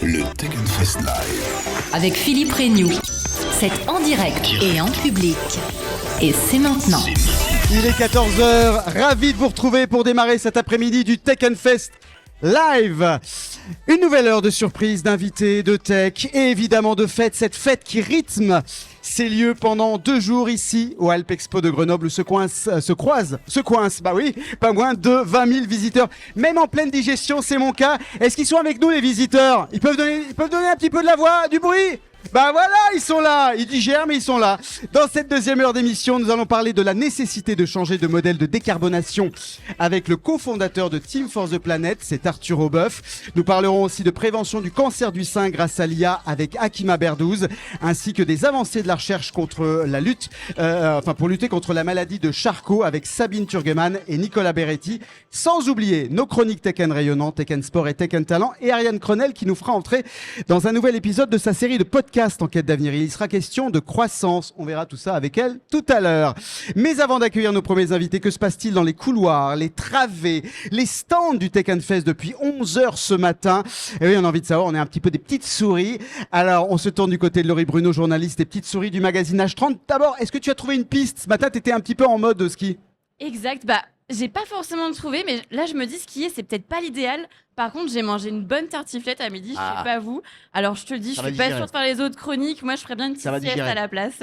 Le Tech Fest Live. Avec Philippe Regnoux. C'est en direct et en public. Et c'est maintenant. Il est 14h, ravi de vous retrouver pour démarrer cet après-midi du Tech Fest Live. Une nouvelle heure de surprise, d'invités, de tech et évidemment de fête. Cette fête qui rythme ces lieux pendant 2 jours ici au Alpexpo de Grenoble où se croisent, bah oui, pas moins de 20 000 visiteurs. Même en pleine digestion, c'est mon cas. Est-ce qu'ils sont avec nous les visiteurs ? Ils peuvent donner un petit peu de la voix, du bruit ? Bah voilà, ils sont là, ils digèrent mais ils sont là. Dans cette deuxième heure d'émission, nous allons parler de la nécessité de changer de modèle de décarbonation avec le cofondateur de Team for the Planet, c'est Arthur Aubeuf. Nous parlerons aussi de prévention du cancer du sein grâce à l'IA avec Hakima Berdouze, ainsi que des avancées de la recherche contre la lutte, pour lutter contre la maladie de Charcot avec Sabine Turgeman et Nicolas Beretti. Sans oublier nos chroniques Tech Rayonnant, Tech Sport et Tech Talent et Ariane Cronel qui nous fera entrer dans un nouvel épisode de sa série de podcasts en quête d'avenir. Il sera question de croissance. On verra tout ça avec elle tout à l'heure. Mais avant d'accueillir nos premiers invités, que se passe-t-il dans les couloirs, les travées, les stands du Tech Fest depuis 11h ce matin? Et oui, on a envie de savoir, on est un petit peu des petites souris. Alors, on se tourne du côté de Laurie Bruno, journaliste et petite souris du magazine H30. D'abord, est-ce que tu as trouvé une piste? Ce matin, tu étais un petit peu en mode ski. Exact, j'ai pas forcément trouvé, mais là je me dis skier c'est peut-être pas l'idéal. Par contre, j'ai mangé une bonne tartiflette à midi, je sais pas vous. Alors je te le dis, je suis pas sûre de faire les autres chroniques. Moi je ferais bien une petite sieste à la place.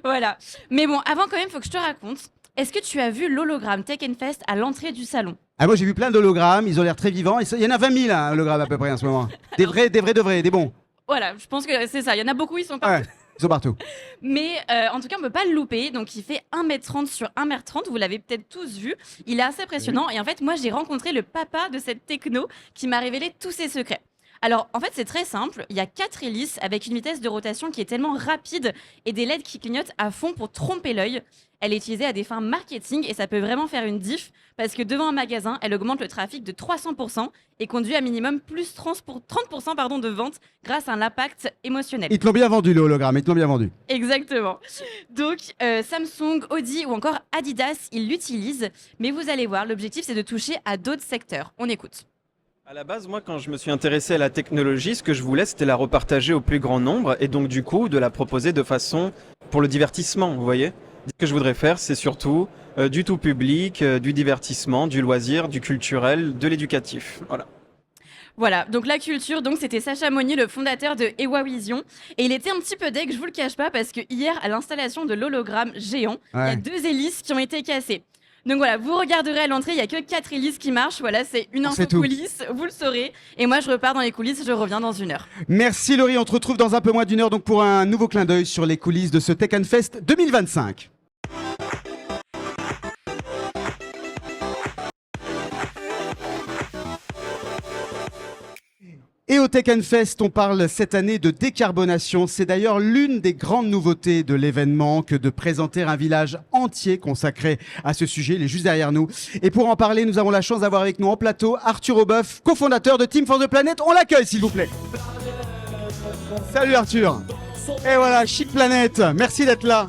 Voilà. Mais bon, avant quand même, faut que je te raconte. Est-ce que tu as vu l'hologramme Tech Fest à l'entrée du salon? Ah, moi j'ai vu plein d'hologrammes, ils ont l'air très vivants. Il y en a 20 000 hein, hologrammes à peu près en ce moment. Des vrais, des bons. Voilà, je pense que c'est ça. Il y en a beaucoup, ils sont partout. Ouais. Ils sont partout. Mais en tout cas, on ne peut pas le louper. Donc, il fait 1m30 sur 1m30. Vous l'avez peut-être tous vu. Il est assez impressionnant. Oui. Et en fait, moi, j'ai rencontré le papa de cette techno qui m'a révélé tous ses secrets. Alors, en fait, c'est très simple. Il y a 4 hélices avec une vitesse de rotation qui est tellement rapide et des LED qui clignotent à fond pour tromper l'œil. Elle est utilisée à des fins marketing et ça peut vraiment faire une diff parce que devant un magasin, elle augmente le trafic de 300% et conduit à minimum plus 30% de ventes grâce à un impact émotionnel. Ils te l'ont bien vendu le hologramme, ils te l'ont bien vendu. Exactement. Donc Samsung, Audi ou encore Adidas, ils l'utilisent. Mais vous allez voir, l'objectif c'est de toucher à d'autres secteurs. On écoute. À la base, moi, quand je me suis intéressé à la technologie, ce que je voulais, c'était la repartager au plus grand nombre et donc, du coup, de la proposer de façon pour le divertissement, vous voyez ? Ce que je voudrais faire, c'est surtout du tout public, du divertissement, du loisir, du culturel, de l'éducatif. Voilà, donc la culture, donc c'était Sacha Monnier, le fondateur de Ewa Vision. Et il était un petit peu deg, je vous le cache pas, parce que hier, à l'installation de l'hologramme géant, il y a 2 hélices qui ont été cassées. Donc voilà, vous regarderez à l'entrée, il n'y a que 4 hélices qui marchent. Voilà, c'est une info coulisses, vous le saurez. Et moi, je repars dans les coulisses, je reviens dans 1 heure. Merci Laurie, on te retrouve dans un peu moins d'1 heure donc pour un nouveau clin d'œil sur les coulisses de ce Tech Fest 2025. Et au Tech Fest, on parle cette année de décarbonation. C'est d'ailleurs l'une des grandes nouveautés de l'événement que de présenter un village entier consacré à ce sujet. Il est juste derrière nous. Et pour en parler, nous avons la chance d'avoir avec nous en plateau Arthur Aubeuf, cofondateur de Team for the Planet. On l'accueille, s'il vous plaît. Salut Arthur. Et voilà, Chic Planète. Merci d'être là.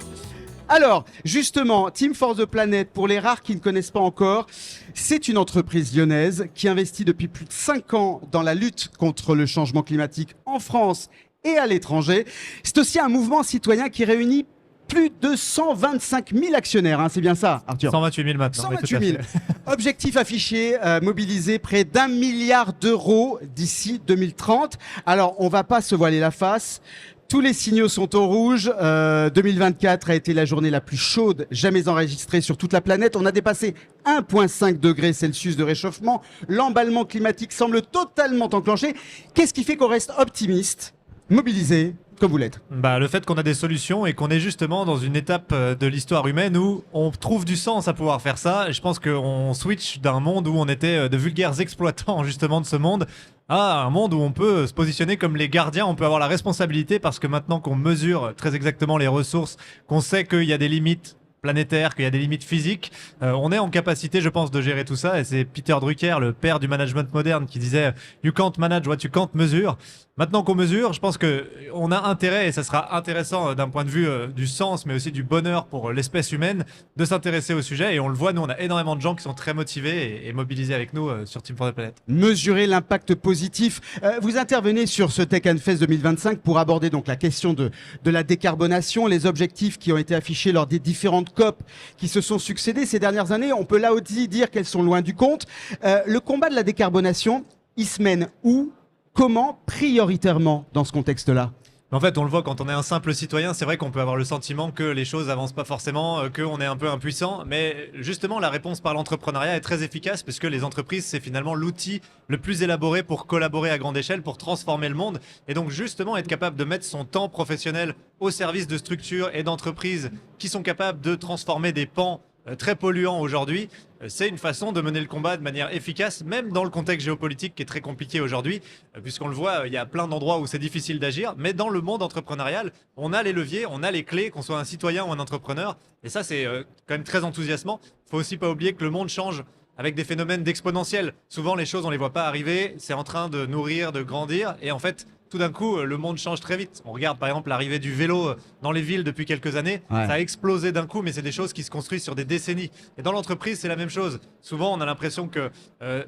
Alors, justement, Team for the Planet, pour les rares qui ne connaissent pas encore, c'est une entreprise lyonnaise qui investit depuis plus de 5 ans dans la lutte contre le changement climatique en France et à l'étranger. C'est aussi un mouvement citoyen qui réunit plus de 125 000 actionnaires, hein, c'est bien ça, Arthur? 128 000 maintenant. 128 000. Objectif affiché, mobiliser près d'1 milliard d'euros d'ici 2030. Alors, on va pas se voiler la face. Tous les signaux sont au rouge. 2024 a été la journée la plus chaude jamais enregistrée sur toute la planète. On a dépassé 1,5 degrés Celsius de réchauffement. L'emballement climatique semble totalement enclenché. Qu'est-ce qui fait qu'on reste optimiste, mobilisé, comme vous l'êtes? Le fait qu'on a des solutions et qu'on est justement dans une étape de l'histoire humaine où on trouve du sens à pouvoir faire ça. Et je pense qu'on switch d'un monde où on était de vulgaires exploitants justement de ce monde à un monde où on peut se positionner comme les gardiens, on peut avoir la responsabilité parce que maintenant qu'on mesure très exactement les ressources, qu'on sait qu'il y a des limites planétaires, qu'il y a des limites physiques, on est en capacité, je pense, de gérer tout ça. Et c'est Peter Drucker, le père du management moderne, qui disait « You can't manage what you can't measure ». Maintenant qu'on mesure, je pense qu'on a intérêt, et ça sera intéressant d'un point de vue du sens, mais aussi du bonheur pour l'espèce humaine, de s'intéresser au sujet. Et on le voit, nous, on a énormément de gens qui sont très motivés et mobilisés avec nous sur Team for the Planet. Mesurer l'impact positif. Vous intervenez sur ce Tech Fest 2025 pour aborder donc la question de la décarbonation, les objectifs qui ont été affichés lors des différentes COP qui se sont succédés ces dernières années. On peut là aussi dire qu'elles sont loin du compte. Le combat de la décarbonation, il se mène où ? Comment prioritairement dans ce contexte-là ? En fait, on le voit quand on est un simple citoyen, c'est vrai qu'on peut avoir le sentiment que les choses avancent pas forcément, qu'on est un peu impuissant, mais justement la réponse par l'entrepreneuriat est très efficace puisque les entreprises, c'est finalement l'outil le plus élaboré pour collaborer à grande échelle, pour transformer le monde, et donc justement être capable de mettre son temps professionnel au service de structures et d'entreprises qui sont capables de transformer des pans très polluants aujourd'hui, c'est une façon de mener le combat de manière efficace, même dans le contexte géopolitique qui est très compliqué aujourd'hui, puisqu'on le voit, il y a plein d'endroits où c'est difficile d'agir, mais dans le monde entrepreneurial, on a les leviers, on a les clés, qu'on soit un citoyen ou un entrepreneur, et ça c'est quand même très enthousiasmant. Il faut aussi pas oublier que le monde change avec des phénomènes d'exponentiel. Souvent les choses on les voit pas arriver, c'est en train de nourrir, de grandir, et en fait tout d'un coup, le monde change très vite. On regarde par exemple l'arrivée du vélo dans les villes depuis quelques années. Ouais. Ça a explosé d'un coup, mais c'est des choses qui se construisent sur des décennies. Et dans l'entreprise, c'est la même chose. Souvent, on a l'impression que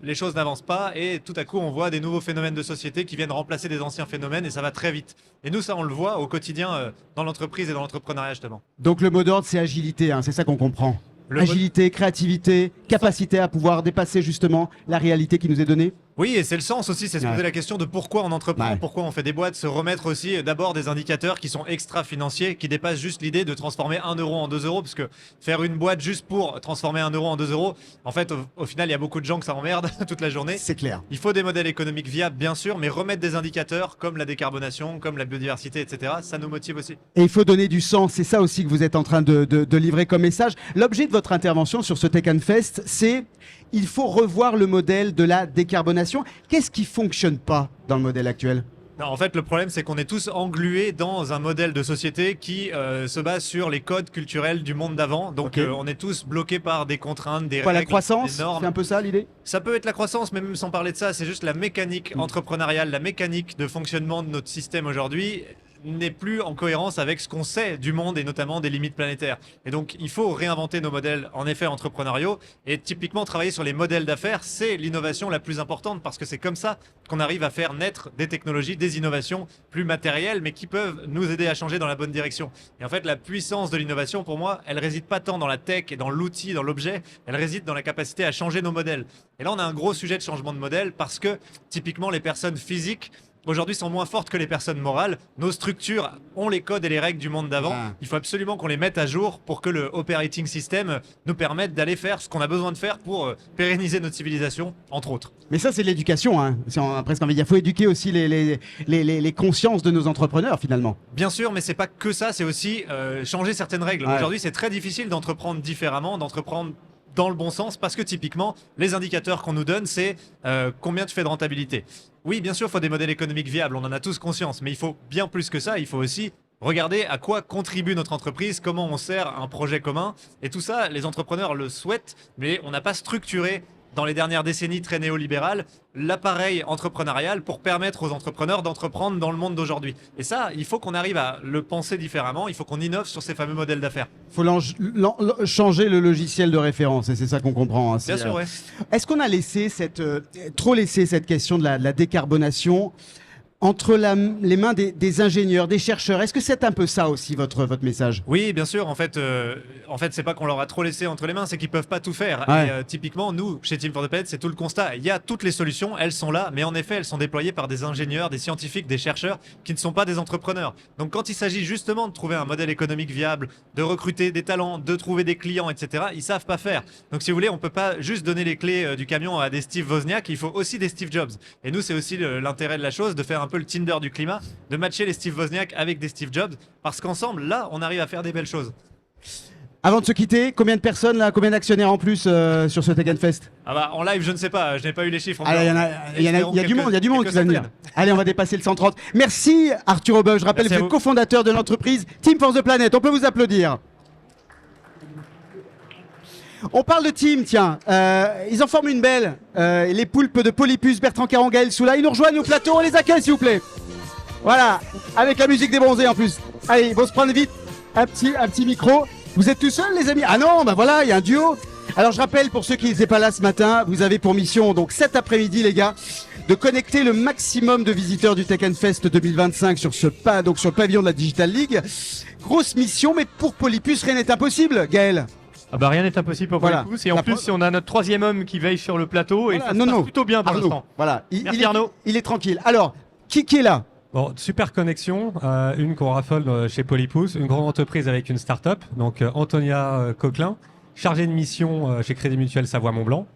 les choses n'avancent pas et tout à coup, on voit des nouveaux phénomènes de société qui viennent remplacer des anciens phénomènes et ça va très vite. Et nous, ça, on le voit au quotidien dans l'entreprise et dans l'entrepreneuriat justement. Donc le mot d'ordre, c'est agilité, hein, c'est ça qu'on comprend. Agilité, créativité, capacité à pouvoir dépasser justement la réalité qui nous est donnée. Oui, et c'est le sens aussi, c'est se poser Ouais. la question de pourquoi on entreprend, Ouais. pourquoi on fait des boîtes, se remettre aussi d'abord des indicateurs qui sont extra-financiers, qui dépassent juste l'idée de transformer 1 euro en 2 euros, parce que faire une boîte juste pour transformer 1 euro en 2 euros, en fait, au final, il y a beaucoup de gens que ça emmerde toute la journée. C'est clair. Il faut des modèles économiques viables, bien sûr, mais remettre des indicateurs comme la décarbonation, comme la biodiversité, etc., ça nous motive aussi. Et il faut donner du sens, c'est ça aussi que vous êtes en train de livrer comme message. L'objet de votre intervention sur ce Tech Fest, c'est il faut revoir le modèle de la décarbonation. Qu'est-ce qui fonctionne pas dans le modèle actuel ? Non, en fait, le problème, c'est qu'on est tous englués dans un modèle de société qui se base sur les codes culturels du monde d'avant. Donc, Ok. on est tous bloqués par des contraintes, des Quoi, la règles, croissance, des normes. c'est un peu ça l'idée ? Ça peut être la croissance, mais même sans parler de ça, c'est juste la mécanique entrepreneuriale, la mécanique de fonctionnement de notre système aujourd'hui n'est plus en cohérence avec ce qu'on sait du monde et notamment des limites planétaires. Et donc, il faut réinventer nos modèles, en effet, entrepreneuriaux. Et typiquement, travailler sur les modèles d'affaires, c'est l'innovation la plus importante parce que c'est comme ça qu'on arrive à faire naître des technologies, des innovations plus matérielles, mais qui peuvent nous aider à changer dans la bonne direction. Et en fait, la puissance de l'innovation, pour moi, elle réside pas tant dans la tech et dans l'outil, dans l'objet, elle réside dans la capacité à changer nos modèles. Et là, on a un gros sujet de changement de modèle parce que, typiquement, les personnes physiques aujourd'hui sont moins fortes que les personnes morales. Nos structures ont les codes et les règles du monde d'avant. Ah. Il faut absolument qu'on les mette à jour pour que le operating system nous permette d'aller faire ce qu'on a besoin de faire pour pérenniser notre civilisation, entre autres. Mais ça, c'est de l'éducation. Hein. On a presque envie de dire, il faut éduquer aussi les consciences de nos entrepreneurs finalement. Bien sûr, mais c'est pas que ça, c'est aussi changer certaines règles. Ouais. Aujourd'hui, c'est très difficile d'entreprendre différemment, d'entreprendre dans le bon sens, parce que typiquement, les indicateurs qu'on nous donne, c'est combien tu fais de rentabilité. Oui, bien sûr, il faut des modèles économiques viables, on en a tous conscience, mais il faut bien plus que ça, il faut aussi regarder à quoi contribue notre entreprise, comment on sert un projet commun, et tout ça, les entrepreneurs le souhaitent, mais on n'a pas structuré dans les dernières décennies très néolibérales, l'appareil entrepreneurial pour permettre aux entrepreneurs d'entreprendre dans le monde d'aujourd'hui. Et ça, il faut qu'on arrive à le penser différemment, il faut qu'on innove sur ces fameux modèles d'affaires. Il faut changer le logiciel de référence et c'est ça qu'on comprend. Hein. Bien sûr, ouais. Est-ce qu'on a laissé trop laissé cette question de la décarbonation entre les mains des ingénieurs, des chercheurs? Est-ce que c'est un peu ça aussi votre message? Oui, bien sûr. En fait, c'est pas qu'on leur a trop laissé entre les mains, c'est qu'ils peuvent pas tout faire. Ouais. Et typiquement, nous, chez Team for the Planet, c'est tout le constat. Il y a toutes les solutions, elles sont là, mais en effet, elles sont déployées par des ingénieurs, des scientifiques, des chercheurs qui ne sont pas des entrepreneurs. Donc, quand il s'agit justement de trouver un modèle économique viable, de recruter des talents, de trouver des clients, etc., ils savent pas faire. Donc, si vous voulez, on peut pas juste donner les clés du camion à des Steve Wozniak. Il faut aussi des Steve Jobs. Et nous, c'est aussi l'intérêt de la chose de faire un peu le Tinder du climat, de matcher les Steve Wozniak avec des Steve Jobs, parce qu'ensemble, là, on arrive à faire des belles choses. Avant de se quitter, combien de personnes, là, combien d'actionnaires en plus sur ce Tech Fest? Ah bah, en live, je ne sais pas, je n'ai pas eu les chiffres. Ah, il y a du monde, il y a du monde qui va venir. Allez, on va dépasser le 130. Merci Arthur Aubin, je rappelle, Merci à vous êtes vous. cofondateur de l'entreprise Team for the Planet. On peut vous applaudir. On parle de team, tiens. Ils en forment une belle. Les poulpes de Polypus, Bertrand Caron, Gaël Soula. Ils nous rejoignent au plateau. On les accueille, s'il vous plaît. Voilà, avec la musique des bronzés en plus. Allez, ils vont se prendre vite un petit micro. Vous êtes tout seuls, les amis? Ah non, bah voilà, il y a un duo. Alors je rappelle, pour ceux qui n'étaient pas là ce matin, vous avez pour mission, donc cet après-midi, les gars, de connecter le maximum de visiteurs du Tech Fest 2025 sur sur le pavillon de la Digital League. Grosse mission, mais pour Polypus, rien n'est impossible, Gaël. Ah bah rien n'est impossible pour Voilà. Polypus. Et en plus, on a notre troisième homme qui veille sur le plateau et Voilà, ça se passe plutôt bien pour Arnaud. l'instant. Voilà, Merci Arnaud. il est tranquille. Alors, qui est là? Bon, super connexion, une qu'on raffole chez Polypus, une grande entreprise avec une start-up, donc Antonia Coquelin, chargée de mission chez Crédit Mutuel Savoie-Mont-Blanc,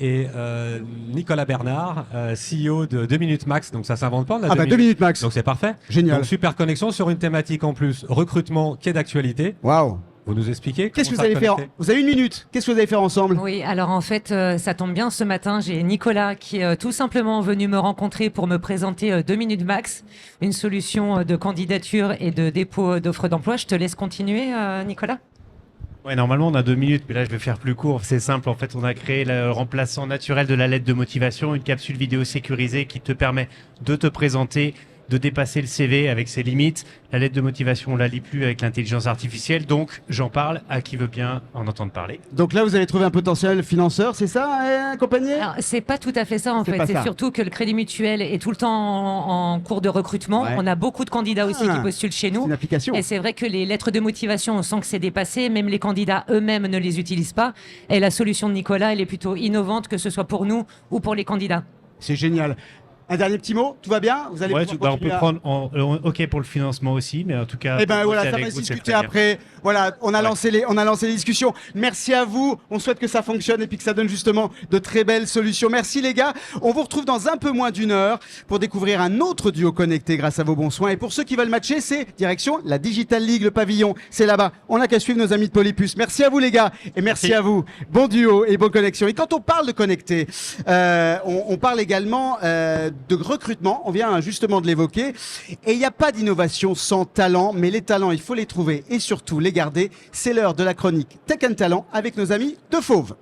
et Nicolas Bernard, CEO de 2 minutes max, donc ça s'invente pas, on a Ah bah 2 minutes max. donc c'est parfait. Génial. Donc super connexion sur une thématique en plus, recrutement qui est d'actualité. Waouh. Vous nous expliquez Qu'est-ce que comment vous ça allez faire? connecter Vous avez une minute. Qu'est-ce que vous allez faire ensemble? Oui, alors en fait, ça tombe bien. Ce matin, j'ai Nicolas qui est tout simplement venu me rencontrer pour me présenter 2 minutes max, une solution de candidature et de dépôt d'offres d'emploi. Je te laisse continuer, Nicolas. Ouais, normalement, on a 2 minutes, mais là, je vais faire plus court. C'est simple. En fait, on a créé le remplaçant naturel de la lettre de motivation, une capsule vidéo sécurisée qui te permet de te présenter, de dépasser le CV avec ses limites. La lettre de motivation, on la lit plus avec l'intelligence artificielle. Donc, j'en parle à qui veut bien en entendre parler. Donc là, vous avez trouvé un potentiel financeur, c'est ça, accompagné? Alors, c'est pas tout à fait ça, en C'est fait. pas C'est ça. surtout que le Crédit Mutuel est tout le temps en cours de recrutement. Ouais. On a beaucoup de candidats aussi qui postulent chez C'est nous. une application. Et c'est vrai que les lettres de motivation, on sent que c'est dépassé. Même les candidats eux-mêmes ne les utilisent pas. Et la solution de Nicolas, elle est plutôt innovante, que ce soit pour nous ou pour les candidats. C'est génial. Un dernier petit mot, tout va bien? Vous allez Ouais, pouvoir on peut continuer à- prendre OK pour le financement aussi, mais en tout cas. Eh ben pour voilà, bosser ça va avec se vous, c'est discuter très bien. après. Voilà, on a lancé les discussions. Merci à vous. On souhaite que ça fonctionne et puis que ça donne justement de très belles solutions. Merci les gars. On vous retrouve dans un peu moins d'une heure pour découvrir un autre duo connecté grâce à vos bons soins. Et pour ceux qui veulent matcher, c'est direction la Digital League, le pavillon. C'est là-bas. On n'a qu'à suivre nos amis de Polypus. Merci à vous les gars et merci à vous. Bon duo et bonne connexion. Et quand on parle de connecté, on parle également de recrutement. On vient justement de l'évoquer. Et il n'y a pas d'innovation sans talent, mais les talents, il faut les trouver et surtout les garder. C'est l'heure de la chronique Tech and Talent avec nos amis de Fauve.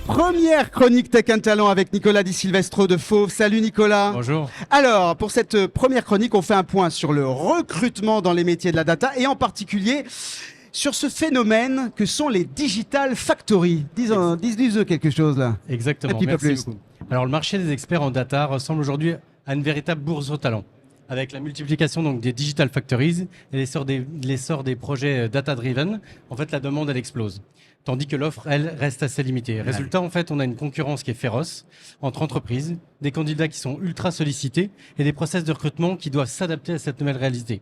Première chronique Tech and Talent avec Nicolas Di Silvestro de Fauve. Salut Nicolas. Bonjour. Alors, pour cette première chronique, on fait un point sur le recrutement dans les métiers de la data et en particulier sur ce phénomène que sont les Digital Factory. Dis-nous quelque chose là. Exactement, Un petit peu merci plus. beaucoup. Alors le marché des experts en data ressemble aujourd'hui à une véritable bourse aux talents. Avec la multiplication donc, des Digital Factories et l'essor des projets data-driven, en fait la demande elle explose. Tandis que l'offre, elle, reste assez limitée. Résultat, en fait, on a une concurrence qui est féroce entre entreprises, des candidats qui sont ultra sollicités et des process de recrutement qui doivent s'adapter à cette nouvelle réalité.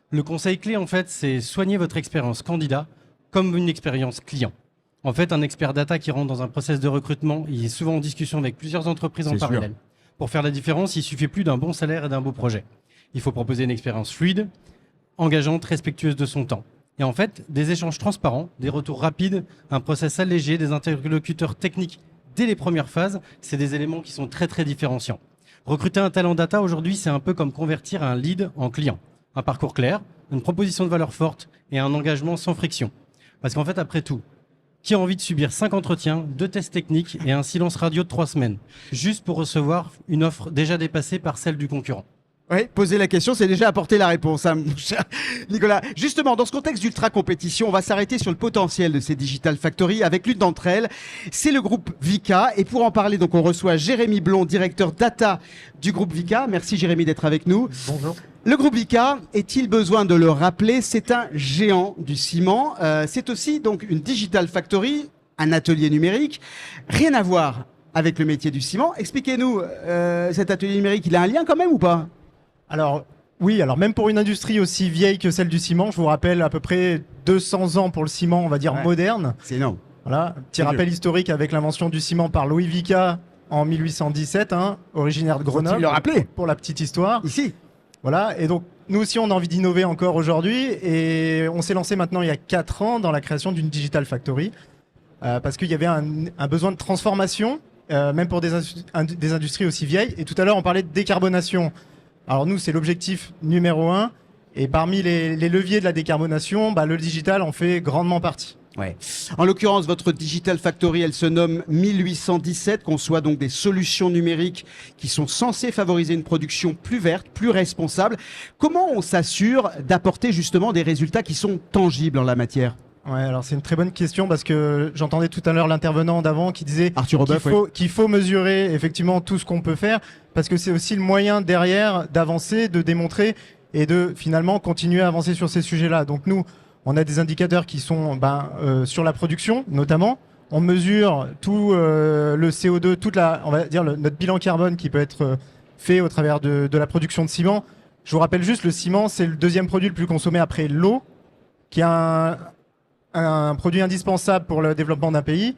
Le conseil clé, en fait, c'est soigner votre expérience candidat comme une expérience client. En fait, un expert data qui rentre dans un process de recrutement, il est souvent en discussion avec plusieurs entreprises en parallèle. Pour faire la différence, il suffit plus d'un bon salaire et d'un beau projet. Il faut proposer une expérience fluide, engageante, respectueuse de son temps. Et en fait, des échanges transparents, des retours rapides, un process allégé, des interlocuteurs techniques dès les premières phases, c'est des éléments qui sont très très différenciants. Recruter un talent data aujourd'hui, c'est un peu comme convertir un lead en client. Un parcours clair, une proposition de valeur forte et un engagement sans friction. Parce qu'en fait, après tout, qui a envie de subir 5 entretiens, 2 tests techniques et un silence radio de 3 semaines, juste pour recevoir une offre déjà dépassée par celle du concurrent? Oui, poser la question, c'est déjà apporter la réponse, hein, mon cher Nicolas. Justement, dans ce contexte d'ultra-compétition, on va s'arrêter sur le potentiel de ces Digital Factory avec l'une d'entre elles. C'est le groupe Vika. Et pour en parler, donc, on reçoit Jérémy Blond, directeur data du groupe Vika. Merci Jérémy d'être avec nous. Bonjour. Le groupe Vika, est-il besoin de le rappeler, c'est un géant du ciment. C'est aussi donc une Digital Factory, un atelier numérique. Rien à voir avec le métier du ciment. Expliquez-nous, cet atelier numérique, il a un lien quand même ou pas ? Alors, oui, alors même pour une industrie aussi vieille que celle du ciment, je vous rappelle à peu près 200 ans pour le ciment, on va dire moderne. C'est énorme. Voilà, petit rappel historique avec l'invention du ciment par Louis Vika en 1817, originaire de Grenoble. Faut-il le rappeler ? Pour la petite histoire. Ici. Voilà, et donc nous aussi on a envie d'innover encore aujourd'hui et on s'est lancé maintenant il y a 4 ans dans la création d'une Digital Factory parce qu'il y avait un besoin de transformation, même pour des industries aussi vieilles. Et tout à l'heure on parlait de décarbonation. Alors nous, c'est l'objectif numéro 1. Et parmi les leviers de la décarbonation, le digital en fait grandement partie. Ouais. En l'occurrence, votre Digital Factory, elle se nomme 1817, conçoit donc des solutions numériques qui sont censées favoriser une production plus verte, plus responsable. Comment on s'assure d'apporter justement des résultats qui sont tangibles en la matière? Ouais, alors c'est une très bonne question parce que j'entendais tout à l'heure l'intervenant d'avant qui disait Arthur Obeuf, qu'il faut mesurer effectivement tout ce qu'on peut faire parce que c'est aussi le moyen derrière d'avancer, de démontrer et de finalement continuer à avancer sur ces sujets-là. Donc nous, on a des indicateurs qui sont sur la production notamment. On mesure tout le CO2, on va dire notre bilan carbone qui peut être fait au travers de la production de ciment. Je vous rappelle juste, le ciment, c'est le deuxième produit le plus consommé après l'eau, qui est un produit indispensable pour le développement d'un pays.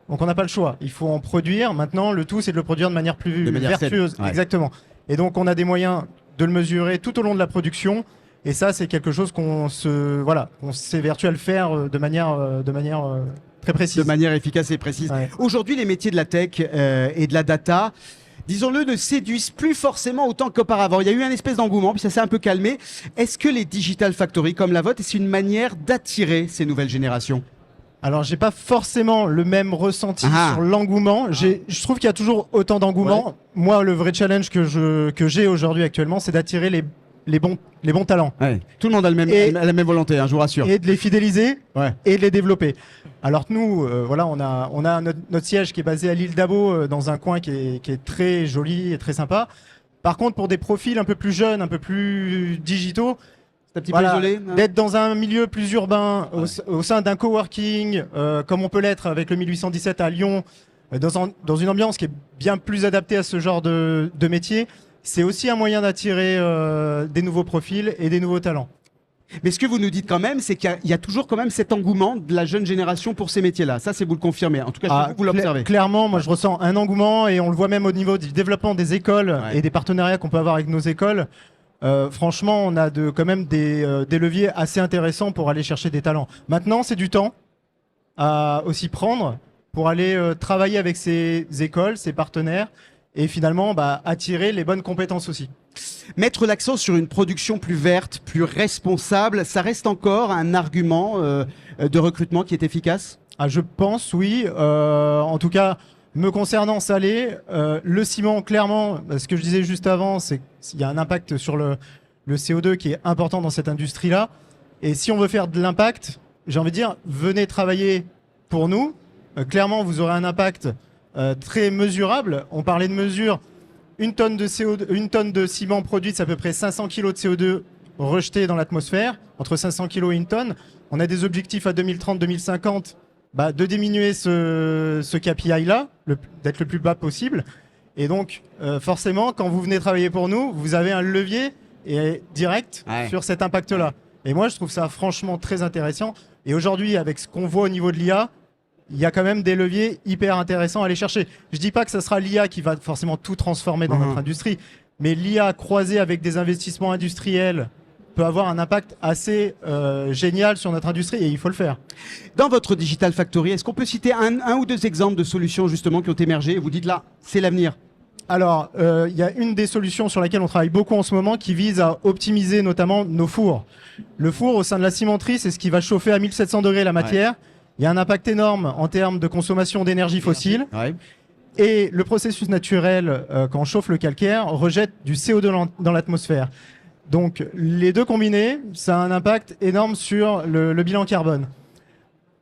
Donc on n'a pas le choix. Il faut en produire. Maintenant, le tout, c'est de le produire de manière plus vertueuse. Ouais. Exactement. Et donc on a des moyens de le mesurer tout au long de la production. Et ça, c'est quelque chose qu'on s'évertue à le faire de manière très précise. De manière efficace et précise. Ouais. Aujourd'hui, les métiers de la tech et de la data, disons-le, ne séduisent plus forcément autant qu'auparavant. Il y a eu un espèce d'engouement, puis ça s'est un peu calmé. Est-ce que les Digital Factory comme la vôtre, c'est une manière d'attirer ces nouvelles générations? Alors, j'ai pas forcément le même ressenti sur l'engouement. Je trouve qu'il y a toujours autant d'engouement. Ouais. Moi, le vrai challenge que j'ai aujourd'hui actuellement, c'est d'attirer les bons talents. Ouais. Tout le monde a la même volonté, hein, je vous rassure. Et de les fidéliser Ouais. et de les développer. Alors que nous, on a notre siège qui est basé à l'île d'Abo, dans un coin qui est très joli et très sympa. Par contre, pour des profils un peu plus jeunes, un peu plus digitaux, c'est un petit peu isolé, hein. d'être dans un milieu plus urbain, au sein d'un coworking, comme on peut l'être avec le 1817 à Lyon, dans une ambiance qui est bien plus adaptée à ce genre de métier, c'est aussi un moyen d'attirer des nouveaux profils et des nouveaux talents. Mais ce que vous nous dites quand même, c'est qu'il y a toujours quand même cet engouement de la jeune génération pour ces métiers-là. Ça, c'est vous le confirmez. En tout cas, vous l'observez. Clairement, moi, je ressens un engouement et on le voit même au niveau du développement des écoles et des partenariats qu'on peut avoir avec nos écoles. Franchement, on a quand même des leviers assez intéressants pour aller chercher des talents. Maintenant, c'est du temps à aussi prendre pour aller travailler avec ces écoles, ces partenaires et finalement attirer les bonnes compétences aussi. Mettre l'accent sur une production plus verte, plus responsable, ça reste encore un argument de recrutement qui est efficace? Je pense, oui. En tout cas, me concernant, ça l'est. Le ciment, clairement, ce que je disais juste avant, c'est qu'il y a un impact sur le CO2 qui est important dans cette industrie-là. Et si on veut faire de l'impact, j'ai envie de dire, venez travailler pour nous. Clairement, vous aurez un impact très mesurable. On parlait de mesures. Une tonne de ciment produite, c'est à peu près 500 kg de CO2 rejetés dans l'atmosphère, entre 500 kg et une tonne. On a des objectifs à 2030-2050 de diminuer ce KPI-là, d'être le plus bas possible. Et donc, forcément, quand vous venez travailler pour nous, vous avez un levier direct sur cet impact-là. Et moi, je trouve ça franchement très intéressant. Et aujourd'hui, avec ce qu'on voit au niveau de l'IA, il y a quand même des leviers hyper intéressants à aller chercher. Je dis pas que ce sera l'IA qui va forcément tout transformer dans notre industrie, mais l'IA croisée avec des investissements industriels peut avoir un impact assez génial sur notre industrie et il faut le faire. Dans votre Digital Factory, est-ce qu'on peut citer un ou deux exemples de solutions justement qui ont émergé et vous dites là, c'est l'avenir? Alors, il y a une des solutions sur laquelle on travaille beaucoup en ce moment qui vise à optimiser notamment nos fours. Le four au sein de la cimenterie, c'est ce qui va chauffer à 1700 degrés la matière. Ouais. Il y a un impact énorme en termes de consommation d'énergie fossile. Ouais. Et le processus naturel, quand on chauffe le calcaire, rejette du CO2 dans l'atmosphère. Donc, les deux combinés, ça a un impact énorme sur le bilan carbone.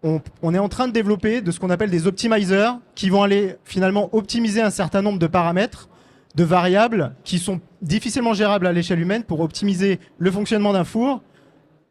On est en train de développer de ce qu'on appelle des optimizers qui vont aller finalement optimiser un certain nombre de paramètres, de variables qui sont difficilement gérables à l'échelle humaine pour optimiser le fonctionnement d'un four,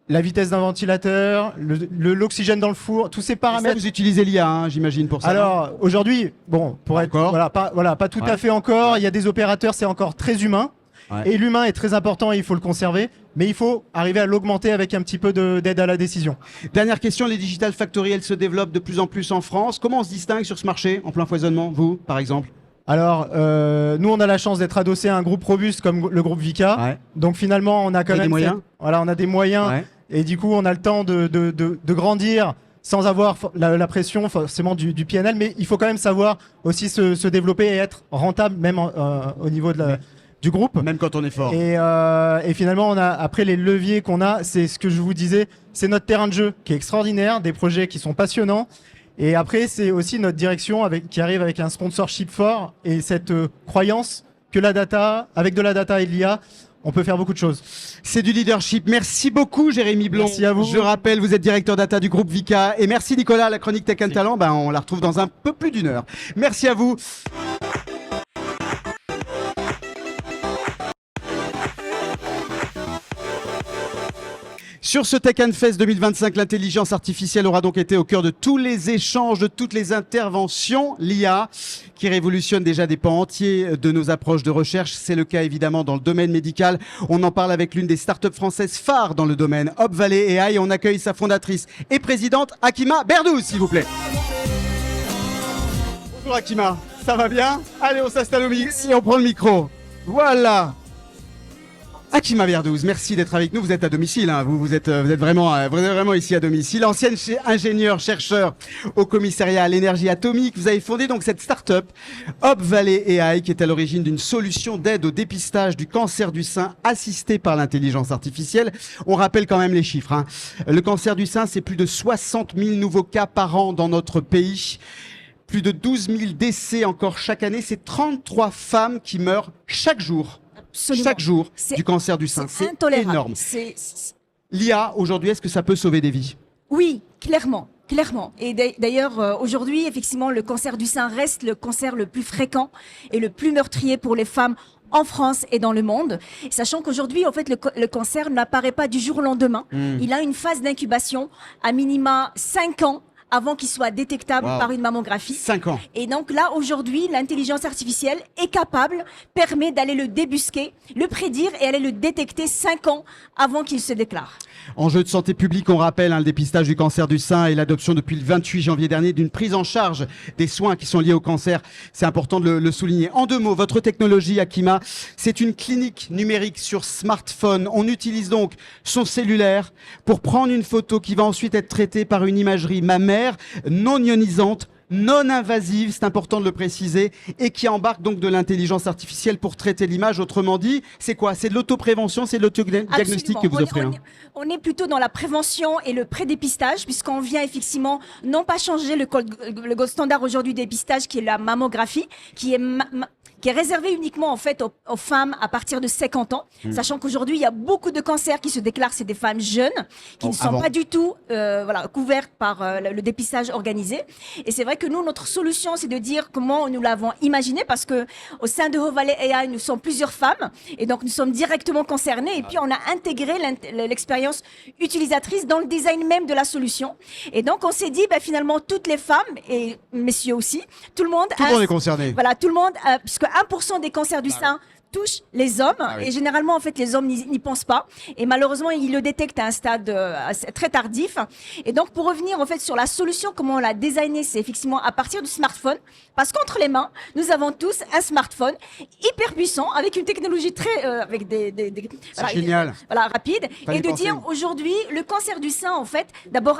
la vitesse d'un ventilateur, l'oxygène dans le four, tous ces paramètres. Et ça, vous utilisez l'IA, j'imagine, pour ça. Alors, aujourd'hui, pour être pas tout à fait encore, il y a des opérateurs, c'est encore très humain. Ouais. Et l'humain est très important et il faut le conserver, mais il faut arriver à l'augmenter avec un petit peu d'aide à la décision. Dernière question, les Digital Factory, elles se développent de plus en plus en France. Comment on se distingue sur ce marché en plein foisonnement, vous, par exemple? Alors, nous, on a la chance d'être adossé à un groupe robuste comme le groupe Vicat. Ouais. Donc finalement, on a quand même des moyens. On a des moyens. Ouais. Et du coup, on a le temps de grandir sans avoir la pression forcément du PNL. Mais il faut quand même savoir aussi se développer et être rentable même au niveau de du groupe. Même quand on est fort. Et finalement, on a, après les leviers qu'on a, c'est ce que je vous disais, c'est notre terrain de jeu qui est extraordinaire, des projets qui sont passionnants. Et après, c'est aussi notre direction qui arrive avec un sponsorship fort et cette croyance que la data, avec de la data et de l'IA, on peut faire beaucoup de choses. C'est du leadership. Merci beaucoup, Jérémy Blond. Merci à vous. Je rappelle, vous êtes directeur data du groupe Vika. Et merci, Nicolas, la chronique Tech and Talent. On la retrouve dans un peu plus d'une heure. Merci à vous. Sur ce Tech and Fest 2025, l'intelligence artificielle aura donc été au cœur de tous les échanges, de toutes les interventions. L'IA qui révolutionne déjà des pans entiers de nos approches de recherche. C'est le cas évidemment dans le domaine médical. On en parle avec l'une des startups françaises phares dans le domaine, Hop Valley AI. On accueille sa fondatrice et présidente, Hakima Berdouz, s'il vous plaît. Bonjour Hakima, ça va bien? Allez, on s'installe au milieu et on prend le micro. Voilà. Hakima Berdouz, merci d'être avec nous. Vous êtes à domicile, hein. Vous êtes vraiment ici à domicile. Ancienne ingénieure, chercheur au commissariat à l'énergie atomique. Vous avez fondé donc cette start-up, Hop Valley AI, qui est à l'origine d'une solution d'aide au dépistage du cancer du sein assisté par l'intelligence artificielle. On rappelle quand même les chiffres, hein. Le cancer du sein, c'est plus de 60 000 nouveaux cas par an dans notre pays. Plus de 12 000 décès encore chaque année. C'est 33 femmes qui meurent chaque jour. Absolument. Chaque jour du cancer du sein. C'est énorme. L'IA, aujourd'hui, est-ce que ça peut sauver des vies? Oui, clairement. Et d'ailleurs, aujourd'hui, effectivement, le cancer du sein reste le cancer le plus fréquent et le plus meurtrier pour les femmes en France et dans le monde. Sachant qu'aujourd'hui, en fait, le cancer n'apparaît pas du jour au lendemain. Il a une phase d'incubation à minima 5 ans avant qu'il soit détectable par une mammographie. 5 ans. Et donc là, aujourd'hui, l'intelligence artificielle est capable, permet d'aller le débusquer, le prédire et aller le détecter 5 ans avant qu'il se déclare. Enjeu de santé publique, on rappelle, le dépistage du cancer du sein et l'adoption depuis le 28 janvier dernier d'une prise en charge des soins qui sont liés au cancer. C'est important de le souligner. En 2 mots, votre technologie, Hakima, c'est une clinique numérique sur smartphone. On utilise donc son cellulaire pour prendre une photo qui va ensuite être traitée par une imagerie mammaire non ionisante, non invasive, c'est important de le préciser, et qui embarque donc de l'intelligence artificielle pour traiter l'image. Autrement dit, c'est quoi? C'est de l'autoprévention, c'est de l'autodiagnostic que vous offrez. On est plutôt dans la prévention et le prédépistage, puisqu'on vient effectivement non pas changer le gold standard aujourd'hui du dépistage, qui est la mammographie, qui est réservé uniquement en fait aux femmes à partir de 50 ans, sachant qu'aujourd'hui il y a beaucoup de cancers qui se déclarent, c'est des femmes jeunes qui ne sont pas du tout couvertes par le dépistage organisé. Et c'est vrai que nous, notre solution, c'est de dire comment nous l'avons imaginé, parce que au sein de Hop Valley AI, nous sommes plusieurs femmes et donc nous sommes directement concernées. Et puis on a intégré l'expérience utilisatrice dans le design même de la solution. Et donc on s'est dit, finalement, toutes les femmes et messieurs aussi, tout le monde est concerné. Voilà, tout le monde, puisque 1% des cancers du sein touchent les hommes, et généralement en fait les hommes n'y pensent pas, et malheureusement ils le détectent à un stade très tardif. Et donc pour revenir en fait sur la solution, comment on l'a designé, c'est effectivement à partir du smartphone, parce qu'entre les mains nous avons tous un smartphone hyper puissant avec une technologie très avec génial. Rapide. Et de dire aujourd'hui le cancer du sein, en fait, d'abord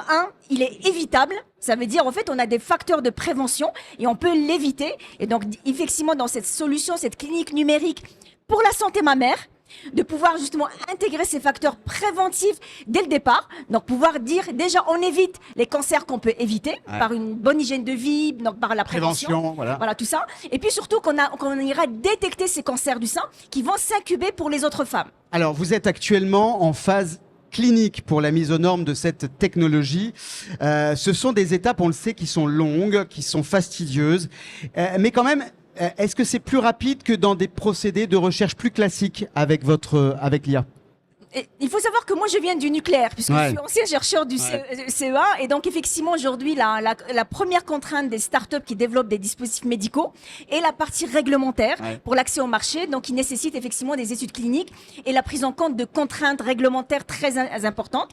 il est évitable. Ça veut dire, en fait, on a des facteurs de prévention et on peut l'éviter. Et donc, effectivement, dans cette solution, cette clinique numérique pour la santé mammaire, de pouvoir justement intégrer ces facteurs préventifs dès le départ. Donc, pouvoir dire, déjà, on évite les cancers qu'on peut éviter par une bonne hygiène de vie, donc par la prévention. Voilà, tout ça. Et puis surtout, qu'on ira détecter ces cancers du sein qui vont s'incuber pour les autres femmes. Alors, vous êtes actuellement en phase clinique pour la mise aux normes de cette technologie. Ce sont des étapes, on le sait, qui sont longues, qui sont fastidieuses. Mais quand même, est-ce que c'est plus rapide que dans des procédés de recherche plus classiques avec l'IA? Il faut savoir que moi je viens du nucléaire, puisque je suis ancien chercheur du CEA, et donc effectivement aujourd'hui la première contrainte des startups qui développent des dispositifs médicaux est la partie réglementaire pour l'accès au marché, donc qui nécessite effectivement des études cliniques et la prise en compte de contraintes réglementaires très importantes.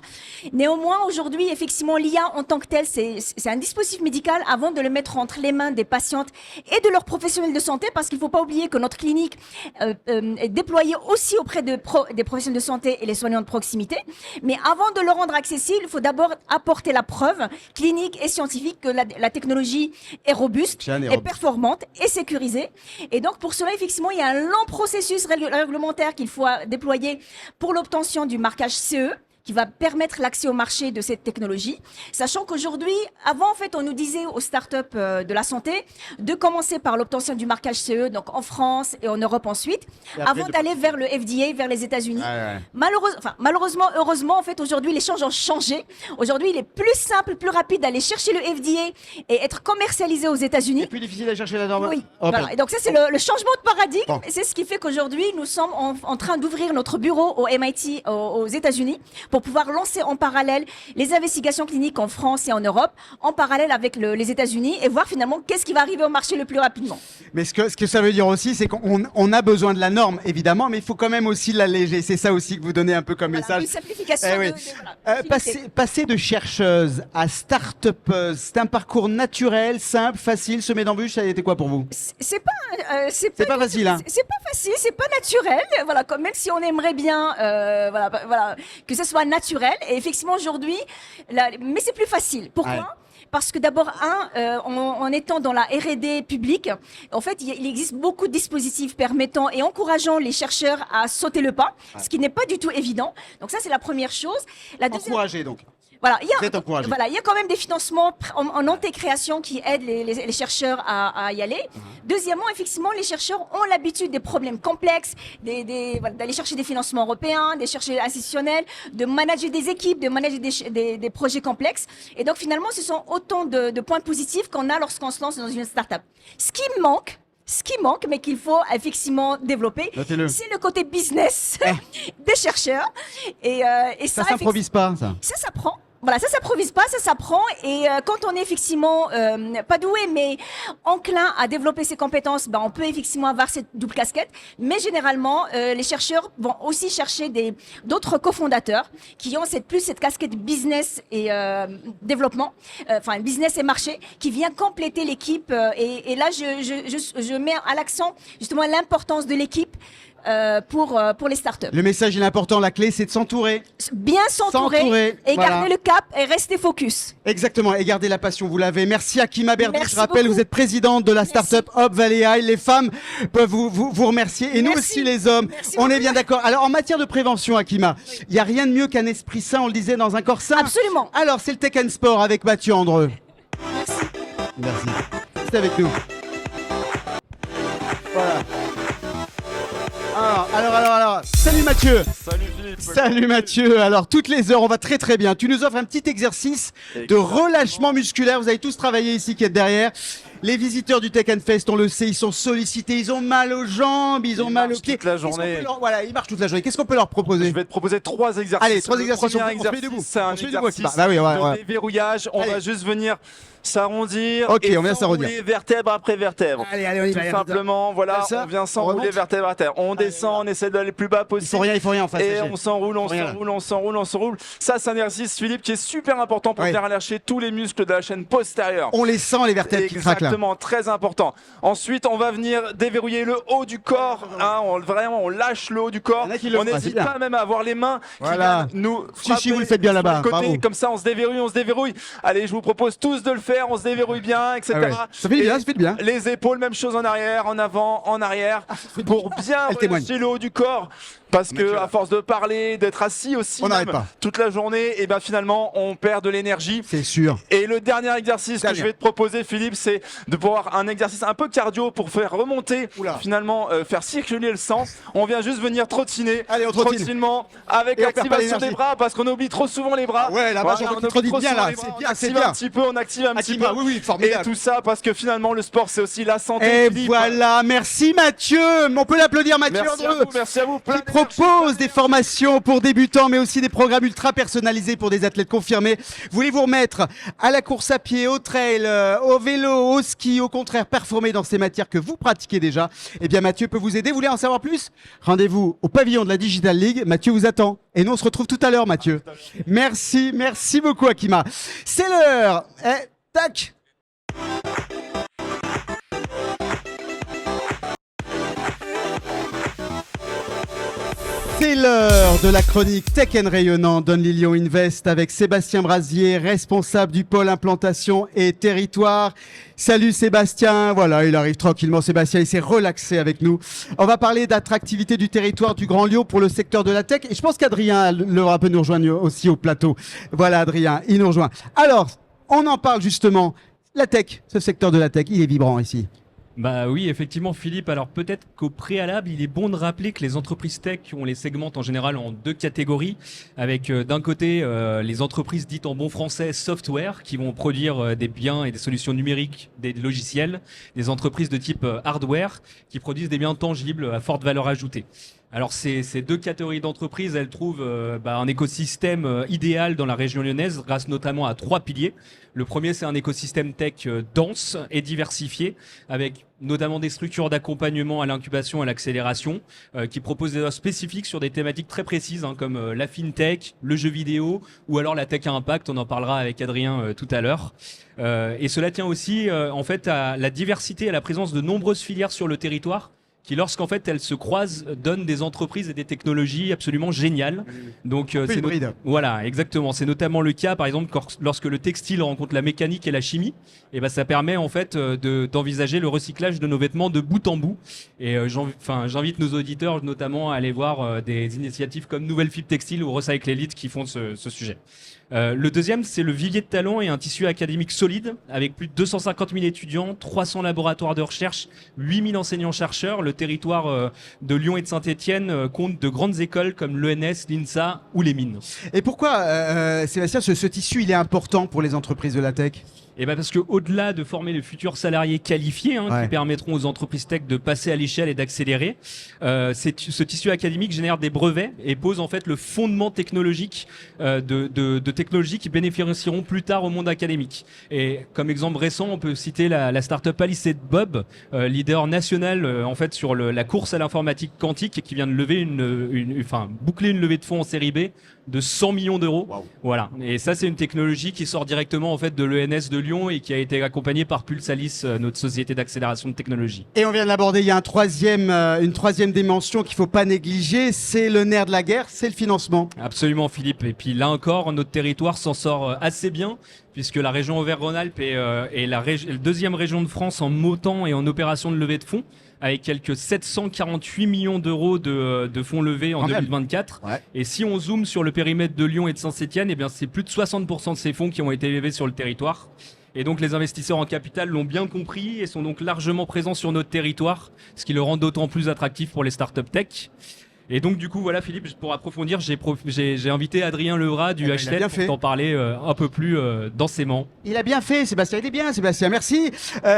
Néanmoins aujourd'hui effectivement l'IA en tant que telle c'est un dispositif médical avant de le mettre entre les mains des patientes et de leurs professionnels de santé, parce qu'il ne faut pas oublier que notre clinique est déployée aussi auprès des professionnels de santé et les soignants de proximité. Mais avant de le rendre accessible, il faut d'abord apporter la preuve clinique et scientifique que la technologie est robuste, est performante et sécurisée. Et donc, pour cela, effectivement, il y a un long processus réglementaire qu'il faut déployer pour l'obtention du marquage CE, qui va permettre l'accès au marché de cette technologie. Sachant qu'aujourd'hui, avant, en fait, on nous disait aux startups de la santé de commencer par l'obtention du marquage CE, donc en France et en Europe ensuite, avant d'aller vers le FDA, vers les États-Unis. Malheureusement, heureusement, en fait, aujourd'hui, les choses ont changé. Aujourd'hui, il est plus simple, plus rapide d'aller chercher le FDA et être commercialisé aux États-Unis. C'est plus difficile à chercher la norme. Oui. Oh, Voilà. Et donc ça, c'est le changement de paradigme. Bon. Et c'est ce qui fait qu'aujourd'hui, nous sommes en train d'ouvrir notre bureau au MIT, aux États-Unis, pour pouvoir lancer en parallèle les investigations cliniques en France et en Europe, en parallèle avec les États-Unis, et voir finalement qu'est-ce qui va arriver au marché le plus rapidement. Mais ce que ça veut dire aussi, c'est qu'on a besoin de la norme, évidemment, mais il faut quand même aussi l'alléger. C'est ça aussi que vous donnez un peu comme message. Une simplification. Passer de chercheuse à start-upeuse, c'est un parcours naturel, simple, facile. Semer d'embûches, ça a été quoi pour vous? C'est pas facile, hein. C'est pas facile, c'est pas naturel. Voilà, même si on aimerait bien, voilà, que ce soit naturel. Et effectivement, aujourd'hui, mais c'est plus facile. Pourquoi? Parce que d'abord, en étant dans la R&D publique, en fait, il existe beaucoup de dispositifs permettant et encourageant les chercheurs à sauter le pas, ce qui n'est pas du tout évident. Donc ça, c'est la première chose. Encourager, donc. Voilà, il y a quand même des financements en antécréation qui aident les chercheurs à y aller. Deuxièmement, effectivement, les chercheurs ont l'habitude des problèmes complexes, d'aller chercher des financements européens, des chercheurs institutionnels, de manager des équipes, de manager des projets complexes. Et donc, finalement, ce sont autant de points positifs qu'on a lorsqu'on se lance dans une start-up. Ce qui manque, mais qu'il faut effectivement développer, c'est le côté business des chercheurs. Et ça s'improvise pas, ça. Ça s'apprend. Voilà, ça s'improvise pas, ça s'apprend. Et quand on est effectivement pas doué, mais enclin à développer ses compétences, on peut effectivement avoir cette double casquette. Mais généralement, les chercheurs vont aussi chercher d'autres cofondateurs qui ont cette casquette business et développement, business et marché, qui vient compléter l'équipe. Et là, je mets à l'accent justement l'importance de l'équipe. Pour les startups. Le message il est important, la clé c'est de s'entourer. Bien s'entourer et garder le cap et rester focus. Exactement, et garder la passion, vous l'avez. Merci Akima Berdou, je rappelle, vous êtes présidente de la startup Hop Valley High. Les femmes peuvent vous remercier et nous aussi les hommes. On est bien d'accord. Alors en matière de prévention, Akima, il n'y a rien de mieux qu'un esprit sain, on le disait, dans un corps sain. Absolument. Alors c'est le Tech and Sport avec Mathieu Andreu. Merci. C'est avec nous. Voilà. Alors, salut Mathieu. Salut Philippe. Salut Mathieu. Alors, toutes les heures, on va très très bien. Tu nous offres un petit exercice de relâchement musculaire. Vous avez tous travaillé ici qui êtes derrière. Les visiteurs du Tech Fest, on le sait, ils sont sollicités, ils ont mal aux jambes, ils ont mal aux pieds. Toute la journée. Voilà, ils marchent toute la journée. Qu'est-ce qu'on peut leur proposer? Je vais te proposer 3 exercices. Allez, 3 exercices. Le premier exercice, c'est un exercice de déverrouillage. On va juste venir s'arrondir et on vient s'enrouler vertèbre après vertèbre. Allez, on y va. Tout simplement, voilà, on vient s'enrouler vertèbre à terre. On descend, on essaie d'aller le plus bas possible. Il faut rien en face. Et on s'enroule. Ça, c'est un exercice, Philippe, qui est super important pour bien relâcher tous les muscles de la chaîne postérieure. On les sent, les vertèbres qui craquent là. Exactement, très important. Ensuite, on va venir déverrouiller le haut du corps. On lâche le haut du corps. On n'hésite pas même à avoir les mains qui viennent nous frapper. Si, vous le faites bien là-bas. Comme ça, on se déverrouille. Allez, je vous propose tous de le faire. On se déverrouille bien, etc. Ça fait bien. Les épaules, même chose en arrière, en avant, en arrière, pour bien relâcher le haut du corps. Parce que à force de parler, d'être assis aussi toute la journée, et ben finalement on perd de l'énergie. C'est sûr. Et le dernier exercice que je vais te proposer, Philippe, c'est de pouvoir un exercice un peu cardio pour faire remonter, finalement faire circuler le sang. On vient juste venir trottiner. Allez, on trottine. Tranquillement, avec l'activation des bras, parce qu'on oublie trop souvent les bras. Ouais, là-bas, on trottine bien là. C'est bien. Un petit peu, on active un petit peu. Oui, formidable. Et tout ça parce que finalement le sport c'est aussi la santé. Et voilà, merci Mathieu. On peut l'applaudir, Mathieu Andreu. Merci à vous. Propose des formations pour débutants, mais aussi des programmes ultra personnalisés pour des athlètes confirmés. Voulez-vous remettre à la course à pied, au trail, au vélo, au ski, au contraire performer dans ces matières que vous pratiquez déjà? Eh bien, Mathieu peut vous aider. Vous voulez en savoir plus? Rendez-vous au pavillon de la Digital League. Mathieu vous attend. Et nous, on se retrouve tout à l'heure, Mathieu. Merci beaucoup, Akima. C'est l'heure. Tac. C'est l'heure de la chronique Tech & Rayonnant d'Only Lyon Invest avec Sébastien Brasier, responsable du pôle implantation et territoire. Salut Sébastien, voilà, il arrive tranquillement Sébastien, il s'est relaxé avec nous. On va parler d'attractivité du territoire du Grand Lyon pour le secteur de la tech et je pense qu'Adrien Levra peut nous rejoindre aussi au plateau. Voilà Adrien, il nous rejoint. Alors, on en parle justement, la tech, ce secteur de la tech, il est vibrant ici. Bah oui, effectivement, Philippe. Alors peut-être qu'au préalable, il est bon de rappeler que les entreprises tech, on les segmente en général en deux catégories, avec d'un côté les entreprises dites en bon français software, qui vont produire des biens et des solutions numériques, des logiciels, des entreprises de type hardware, qui produisent des biens tangibles à forte valeur ajoutée. Alors ces deux catégories d'entreprises, elles trouvent un écosystème idéal dans la région lyonnaise grâce notamment à 3 piliers. Le premier, c'est un écosystème tech dense et diversifié avec notamment des structures d'accompagnement à l'incubation et à l'accélération qui proposent des offres spécifiques sur des thématiques très précises comme la fintech, le jeu vidéo ou alors la tech à impact. On en parlera avec Adrien tout à l'heure. Et cela tient aussi en fait à la diversité et à la présence de nombreuses filières sur le territoire qui, lorsqu'en fait elles se croisent, donnent des entreprises et des technologies absolument géniales. Donc voilà, exactement. C'est notamment le cas, par exemple, lorsque le textile rencontre la mécanique et la chimie, et ça permet en fait d'envisager le recyclage de nos vêtements de bout en bout. Et j'invite nos auditeurs notamment à aller voir des initiatives comme Nouvelle Fibre Textile ou Recycle Elite qui font ce sujet. Le deuxième, c'est le vivier de talents et un tissu académique solide avec plus de 250 000 étudiants, 300 laboratoires de recherche, 8 000 enseignants-chercheurs. Le territoire de Lyon et de Saint-Étienne compte de grandes écoles comme l'ENS, l'INSA ou les mines. Et pourquoi, Sébastien, ce tissu il est important pour les entreprises de la tech ? Et parce que au-delà de former les futurs salariés qualifiés qui permettront aux entreprises tech de passer à l'échelle et d'accélérer, ce tissu académique génère des brevets et pose en fait le fondement technologique de technologies qui bénéficieront plus tard au monde académique. Et comme exemple récent, on peut citer la start-up Alice Bob, leader national en fait sur la course à l'informatique quantique et qui vient de lever boucler une levée de fonds en série B de 100 millions d'euros. Wow. Voilà. Et ça, c'est une technologie qui sort directement en fait de l'ENS de Lyon et qui a été accompagnée par Pulsalis, notre société d'accélération de technologie. Et on vient de l'aborder, il y a une troisième dimension qu'il ne faut pas négliger, c'est le nerf de la guerre, c'est le financement. Absolument Philippe. Et puis là encore, notre territoire s'en sort assez bien puisque la région Auvergne-Rhône-Alpes est la deuxième région de France en montant et en opération de levée de fonds, avec quelques 748 millions d'euros de fonds levés en 2024. Ouais. Et si on zoome sur le périmètre de Lyon et de Saint-Étienne, c'est plus de 60% de ces fonds qui ont été levés sur le territoire. Et donc les investisseurs en capital l'ont bien compris et sont donc largement présents sur notre territoire, ce qui le rend d'autant plus attractif pour les startups tech. Et donc du coup voilà Philippe, pour approfondir, j'ai invité Adrien Levra du H7 pour t'en parler un peu plus densément. Il a bien fait Sébastien, il est bien Sébastien, merci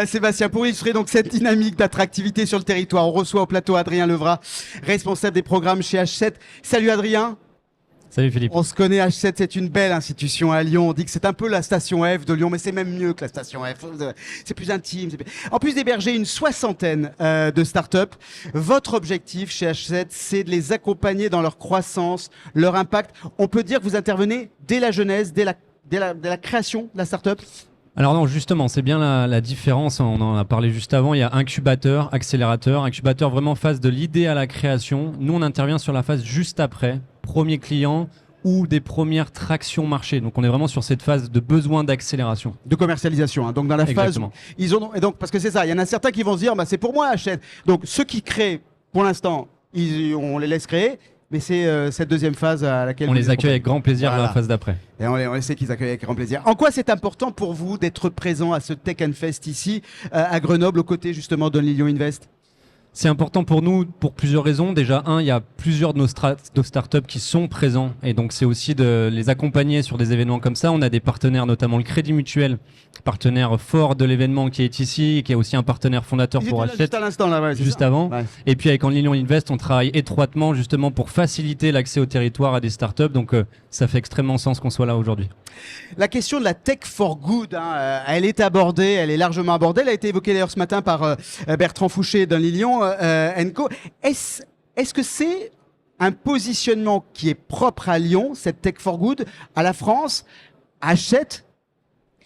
Sébastien. Pour illustrer donc cette dynamique d'attractivité sur le territoire, on reçoit au plateau Adrien Levra, responsable des programmes chez H7. Salut Adrien. Salut Philippe. On se connaît, H7, c'est une belle institution à Lyon. On dit que c'est un peu la station F de Lyon, mais c'est même mieux que la station F. C'est plus intime. En plus d'héberger une 60aine de startups, votre objectif chez H7, c'est de les accompagner dans leur croissance, leur impact. On peut dire que vous intervenez dès la genèse, dès la création de la startup. Alors non, justement, c'est bien la différence. On en a parlé juste avant. Il y a incubateur, accélérateur. Incubateur vraiment phase de l'idée à la création. Nous, on intervient sur la phase juste après. Premier client ou des premières tractions marché. Donc on est vraiment sur cette phase de besoin d'accélération. De commercialisation. Hein. Donc dans la Exactement. phase, ils ont et donc parce que c'est ça. Il y en a certains qui vont se dire, c'est pour moi H7. Donc ceux qui créent, pour l'instant, on les laisse créer. Mais c'est cette deuxième phase à laquelle on les accueille avec grand plaisir dans la phase d'après. Et on sait qu'ils accueillent avec grand plaisir. En quoi c'est important pour vous d'être présent à ce Tech & Fest ici, à Grenoble, aux côtés justement d'Only Lyon Invest ? C'est important pour nous pour plusieurs raisons. Déjà, il y a plusieurs de nos startups qui sont présents et donc c'est aussi de les accompagner sur des événements comme ça. On a des partenaires, notamment le Crédit Mutuel, partenaire fort de l'événement qui est ici et qui est aussi un partenaire fondateur pour H7. Juste à l'instant, là, juste avant. Ouais. Et puis avec Only Lyon Invest, on travaille étroitement justement pour faciliter l'accès au territoire à des startups. Donc ça fait extrêmement sens qu'on soit là aujourd'hui. La question de la tech for good, elle est abordée, elle est largement abordée. Elle a été évoquée d'ailleurs ce matin par Bertrand Fouché d'Only Lyon & Co. Est-ce que c'est un positionnement qui est propre à Lyon, cette tech for good, à la France, à H7 ?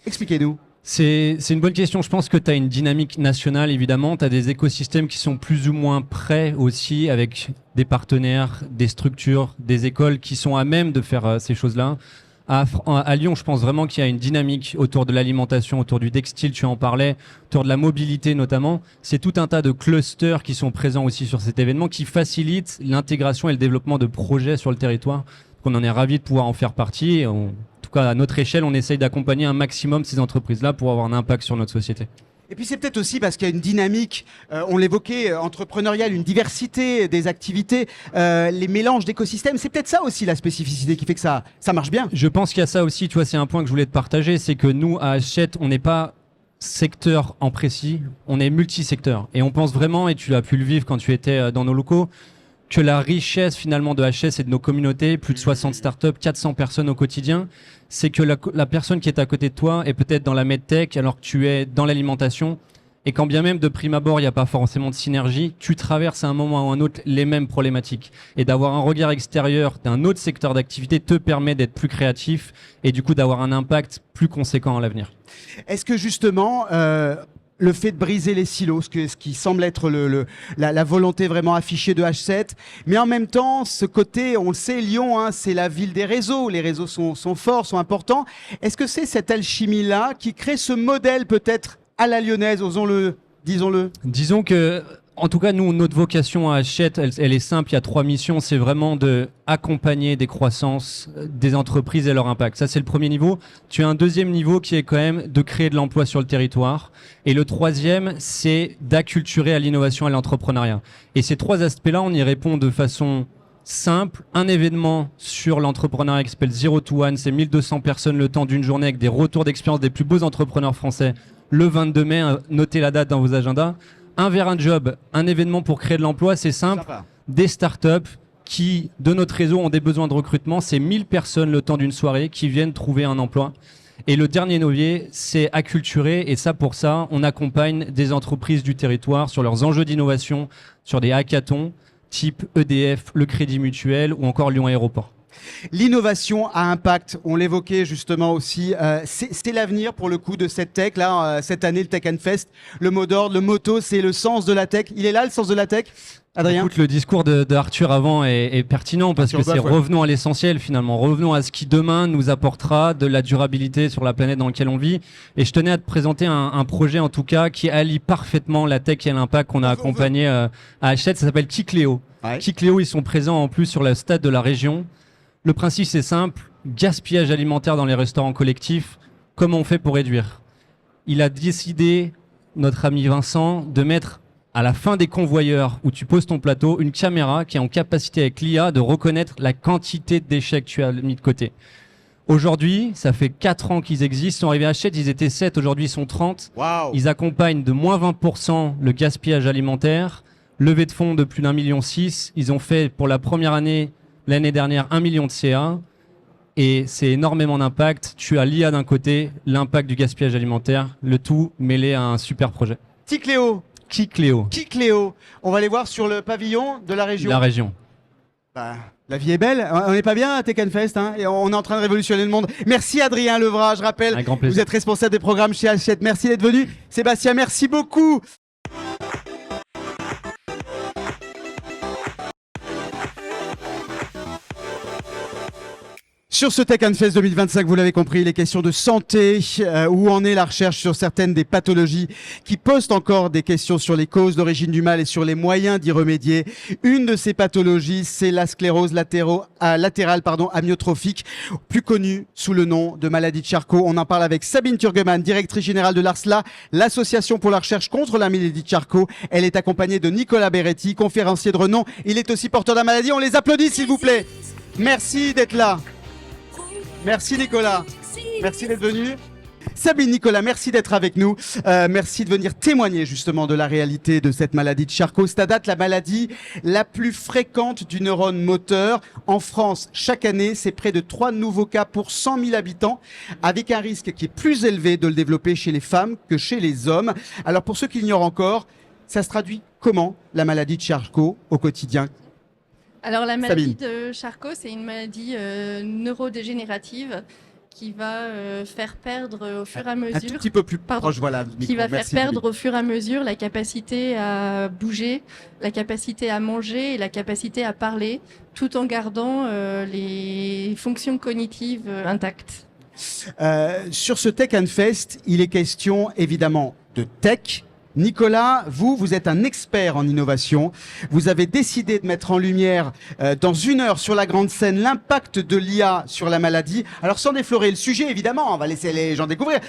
Expliquez-nous. C'est une bonne question. Je pense que tu as une dynamique nationale, évidemment. Tu as des écosystèmes qui sont plus ou moins prêts aussi, avec des partenaires, des structures, des écoles qui sont à même de faire ces choses-là. À Lyon, je pense vraiment qu'il y a une dynamique autour de l'alimentation, autour du textile, tu en parlais, autour de la mobilité notamment. C'est tout un tas de clusters qui sont présents aussi sur cet événement qui facilitent l'intégration et le développement de projets sur le territoire. On en est ravis de pouvoir en faire partie. Et en tout cas, à notre échelle, on essaye d'accompagner un maximum ces entreprises-là pour avoir un impact sur notre société. Et puis c'est peut-être aussi parce qu'il y a une dynamique, on l'évoquait, entrepreneuriale, une diversité des activités, les mélanges d'écosystèmes. C'est peut-être ça aussi la spécificité qui fait que ça marche bien. Je pense qu'il y a ça aussi, tu vois, c'est un point que je voulais te partager, c'est que nous, à Hachette, on n'est pas secteur en précis, on est multisecteur. Et on pense vraiment, et tu as pu le vivre quand tu étais dans nos locaux, que la richesse finalement de HS et de nos communautés, plus de 60 startups, 400 personnes au quotidien, c'est que la personne qui est à côté de toi est peut-être dans la medtech alors que tu es dans l'alimentation, et quand bien même de prime abord il n'y a pas forcément de synergie, tu traverses à un moment ou à un autre les mêmes problématiques. Et d'avoir un regard extérieur d'un autre secteur d'activité te permet d'être plus créatif et du coup d'avoir un impact plus conséquent à l'avenir. Est-ce que justement... le fait de briser les silos, ce qui semble être la volonté vraiment affichée de H7, mais en même temps, ce côté, on le sait, Lyon, hein, c'est la ville des réseaux, les réseaux sont forts, sont importants. Est-ce que c'est cette alchimie-là qui crée ce modèle peut-être à la lyonnaise, osons-le, disons-le? Disons que, en tout cas, nous, notre vocation à Hachette, elle est simple, il y a 3 missions, c'est vraiment d'accompagner des croissances des entreprises et leur impact. Ça, c'est le premier niveau. Tu as un deuxième niveau qui est quand même de créer de l'emploi sur le territoire. Et le troisième, c'est d'acculturer à l'innovation et à l'entrepreneuriat. Et ces 3 aspects-là, on y répond de façon simple. Un événement sur l'entrepreneuriat qui s'appelle Zero to One, c'est 1200 personnes le temps d'une journée avec des retours d'expérience des plus beaux entrepreneurs français. Le 22 mai, notez la date dans vos agendas. Un vers un job, un événement pour créer de l'emploi, c'est simple. Des startups qui, de notre réseau, ont des besoins de recrutement. C'est 1000 personnes le temps d'une soirée qui viennent trouver un emploi. Et le dernier levier, c'est acculturer. Et ça, pour ça, on accompagne des entreprises du territoire sur leurs enjeux d'innovation, sur des hackathons type EDF, le Crédit Mutuel ou encore Lyon Aéroport. L'innovation à impact, on l'évoquait justement aussi, c'est l'avenir pour le coup de cette tech. Là, cette année, le Tech Fest, le mot d'ordre, le motto, c'est le sens de la tech. Il est là, le sens de la tech, Adrien? Écoute, le discours d'Arthur avant est pertinent parce que c'est revenons à l'essentiel finalement. Revenons à ce qui demain nous apportera de la durabilité sur la planète dans laquelle on vit. Et je tenais à te présenter un projet en tout cas qui allie parfaitement la tech et l'impact qu'on a accompagné à Hachette. Ça s'appelle Kikléo. Ouais. Kikléo, ils sont présents en plus sur le stade de la région. Le principe, c'est simple, gaspillage alimentaire dans les restaurants collectifs, comment on fait pour réduire? Il a décidé, notre ami Vincent, de mettre à la fin des convoyeurs où tu poses ton plateau, une caméra qui est en capacité avec l'IA de reconnaître la quantité de déchets que tu as mis de côté. Aujourd'hui, ça fait 4 ans qu'ils existent, ils sont arrivés à Hachette, ils étaient 7, aujourd'hui ils sont 30. Wow. Ils accompagnent de moins 20% le gaspillage alimentaire, levée de fonds de plus d'1,6 million. Ils ont fait pour la première année, l'année dernière, 1 million de CA. Et c'est énormément d'impact. Tu as l'IA d'un côté, l'impact du gaspillage alimentaire, le tout mêlé à un super projet. Kikléo. Kikléo. On va aller voir sur le pavillon de la région. La région. Bah, la vie est belle. On n'est pas bien à Tech Fest, hein, et on est en train de révolutionner le monde. Merci Adrien Levrat, je rappelle, vous êtes responsable des programmes chez Hachette. Merci d'être venu. Sébastien, merci beaucoup. Sur ce Tech Fest 2025, vous l'avez compris, il est question de santé, où en est la recherche sur certaines des pathologies qui posent encore des questions sur les causes d'origine du mal et sur les moyens d'y remédier. Une de ces pathologies, c'est la sclérose latérale amyotrophique, plus connue sous le nom de maladie de Charcot. On en parle avec Sabine Turgeman, directrice générale de l'ARSLA, l'association pour la recherche contre la maladie de Charcot. Elle est accompagnée de Nicolas Beretti, conférencier de renom. Il est aussi porteur de la maladie. On les applaudit, s'il vous plaît. Merci d'être là. Merci Nicolas, merci d'être venu. Sabine, Nicolas, merci d'être avec nous. Merci de venir témoigner justement de la réalité de cette maladie de Charcot. C'est à date la maladie la plus fréquente du neurone moteur. En France, chaque année, c'est près de 3 nouveaux cas pour 100 000 habitants, avec un risque qui est plus élevé de le développer chez les femmes que chez les hommes. Alors pour ceux qui l'ignorent encore, ça se traduit comment la maladie de Charcot au quotidien ? Alors la maladie de Charcot, c'est une maladie neurodégénérative qui va faire perdre au fur et à mesure. Un tout petit peu plus proche, voilà. Qui va faire perdre au fur et à mesure la capacité à bouger, la capacité à manger et la capacité à parler, tout en gardant les fonctions cognitives intactes. Sur ce Tech and Fest, il est question évidemment de tech. Nicolas, vous êtes un expert en innovation. Vous avez décidé de mettre en lumière dans 1 heure sur la grande scène l'impact de l'IA sur la maladie. Alors sans déflorer le sujet, évidemment, on va laisser les gens découvrir.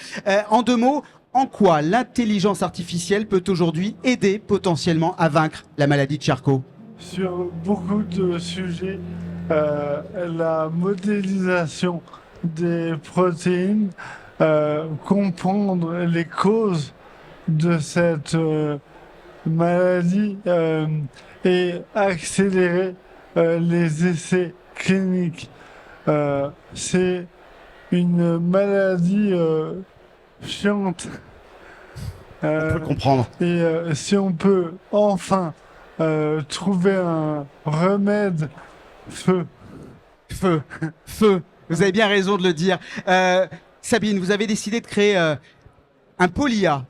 En 2 mots, en quoi l'intelligence artificielle peut aujourd'hui aider potentiellement à vaincre la maladie de Charcot? Sur beaucoup de sujets, la modélisation des protéines, comprendre les causes de cette maladie et accélérer les essais cliniques. C'est une maladie chiante. On peut le comprendre. Et si on peut enfin trouver un remède, feu. Vous avez bien raison de le dire. Sabine, vous avez décidé de créer un pôle IA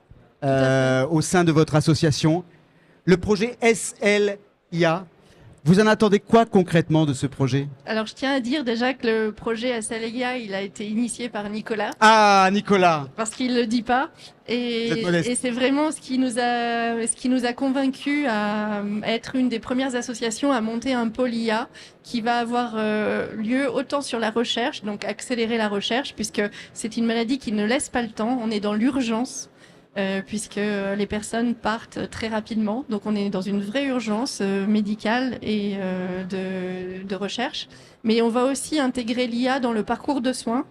au sein de votre association, le projet SLIA. Vous en attendez quoi concrètement de ce projet? Alors, je tiens à dire déjà que le projet SLIA, il a été initié par Nicolas. Ah, Nicolas! Parce qu'il ne le dit pas. Et c'est vraiment ce qui nous a convaincus à être une des premières associations à monter un pôle IA qui va avoir lieu autant sur la recherche, donc accélérer la recherche, puisque c'est une maladie qui ne laisse pas le temps. On est dans l'urgence. Puisque les personnes partent très rapidement. Donc on est dans une vraie urgence médicale et de recherche. Mais on va aussi intégrer l'IA dans le parcours de soins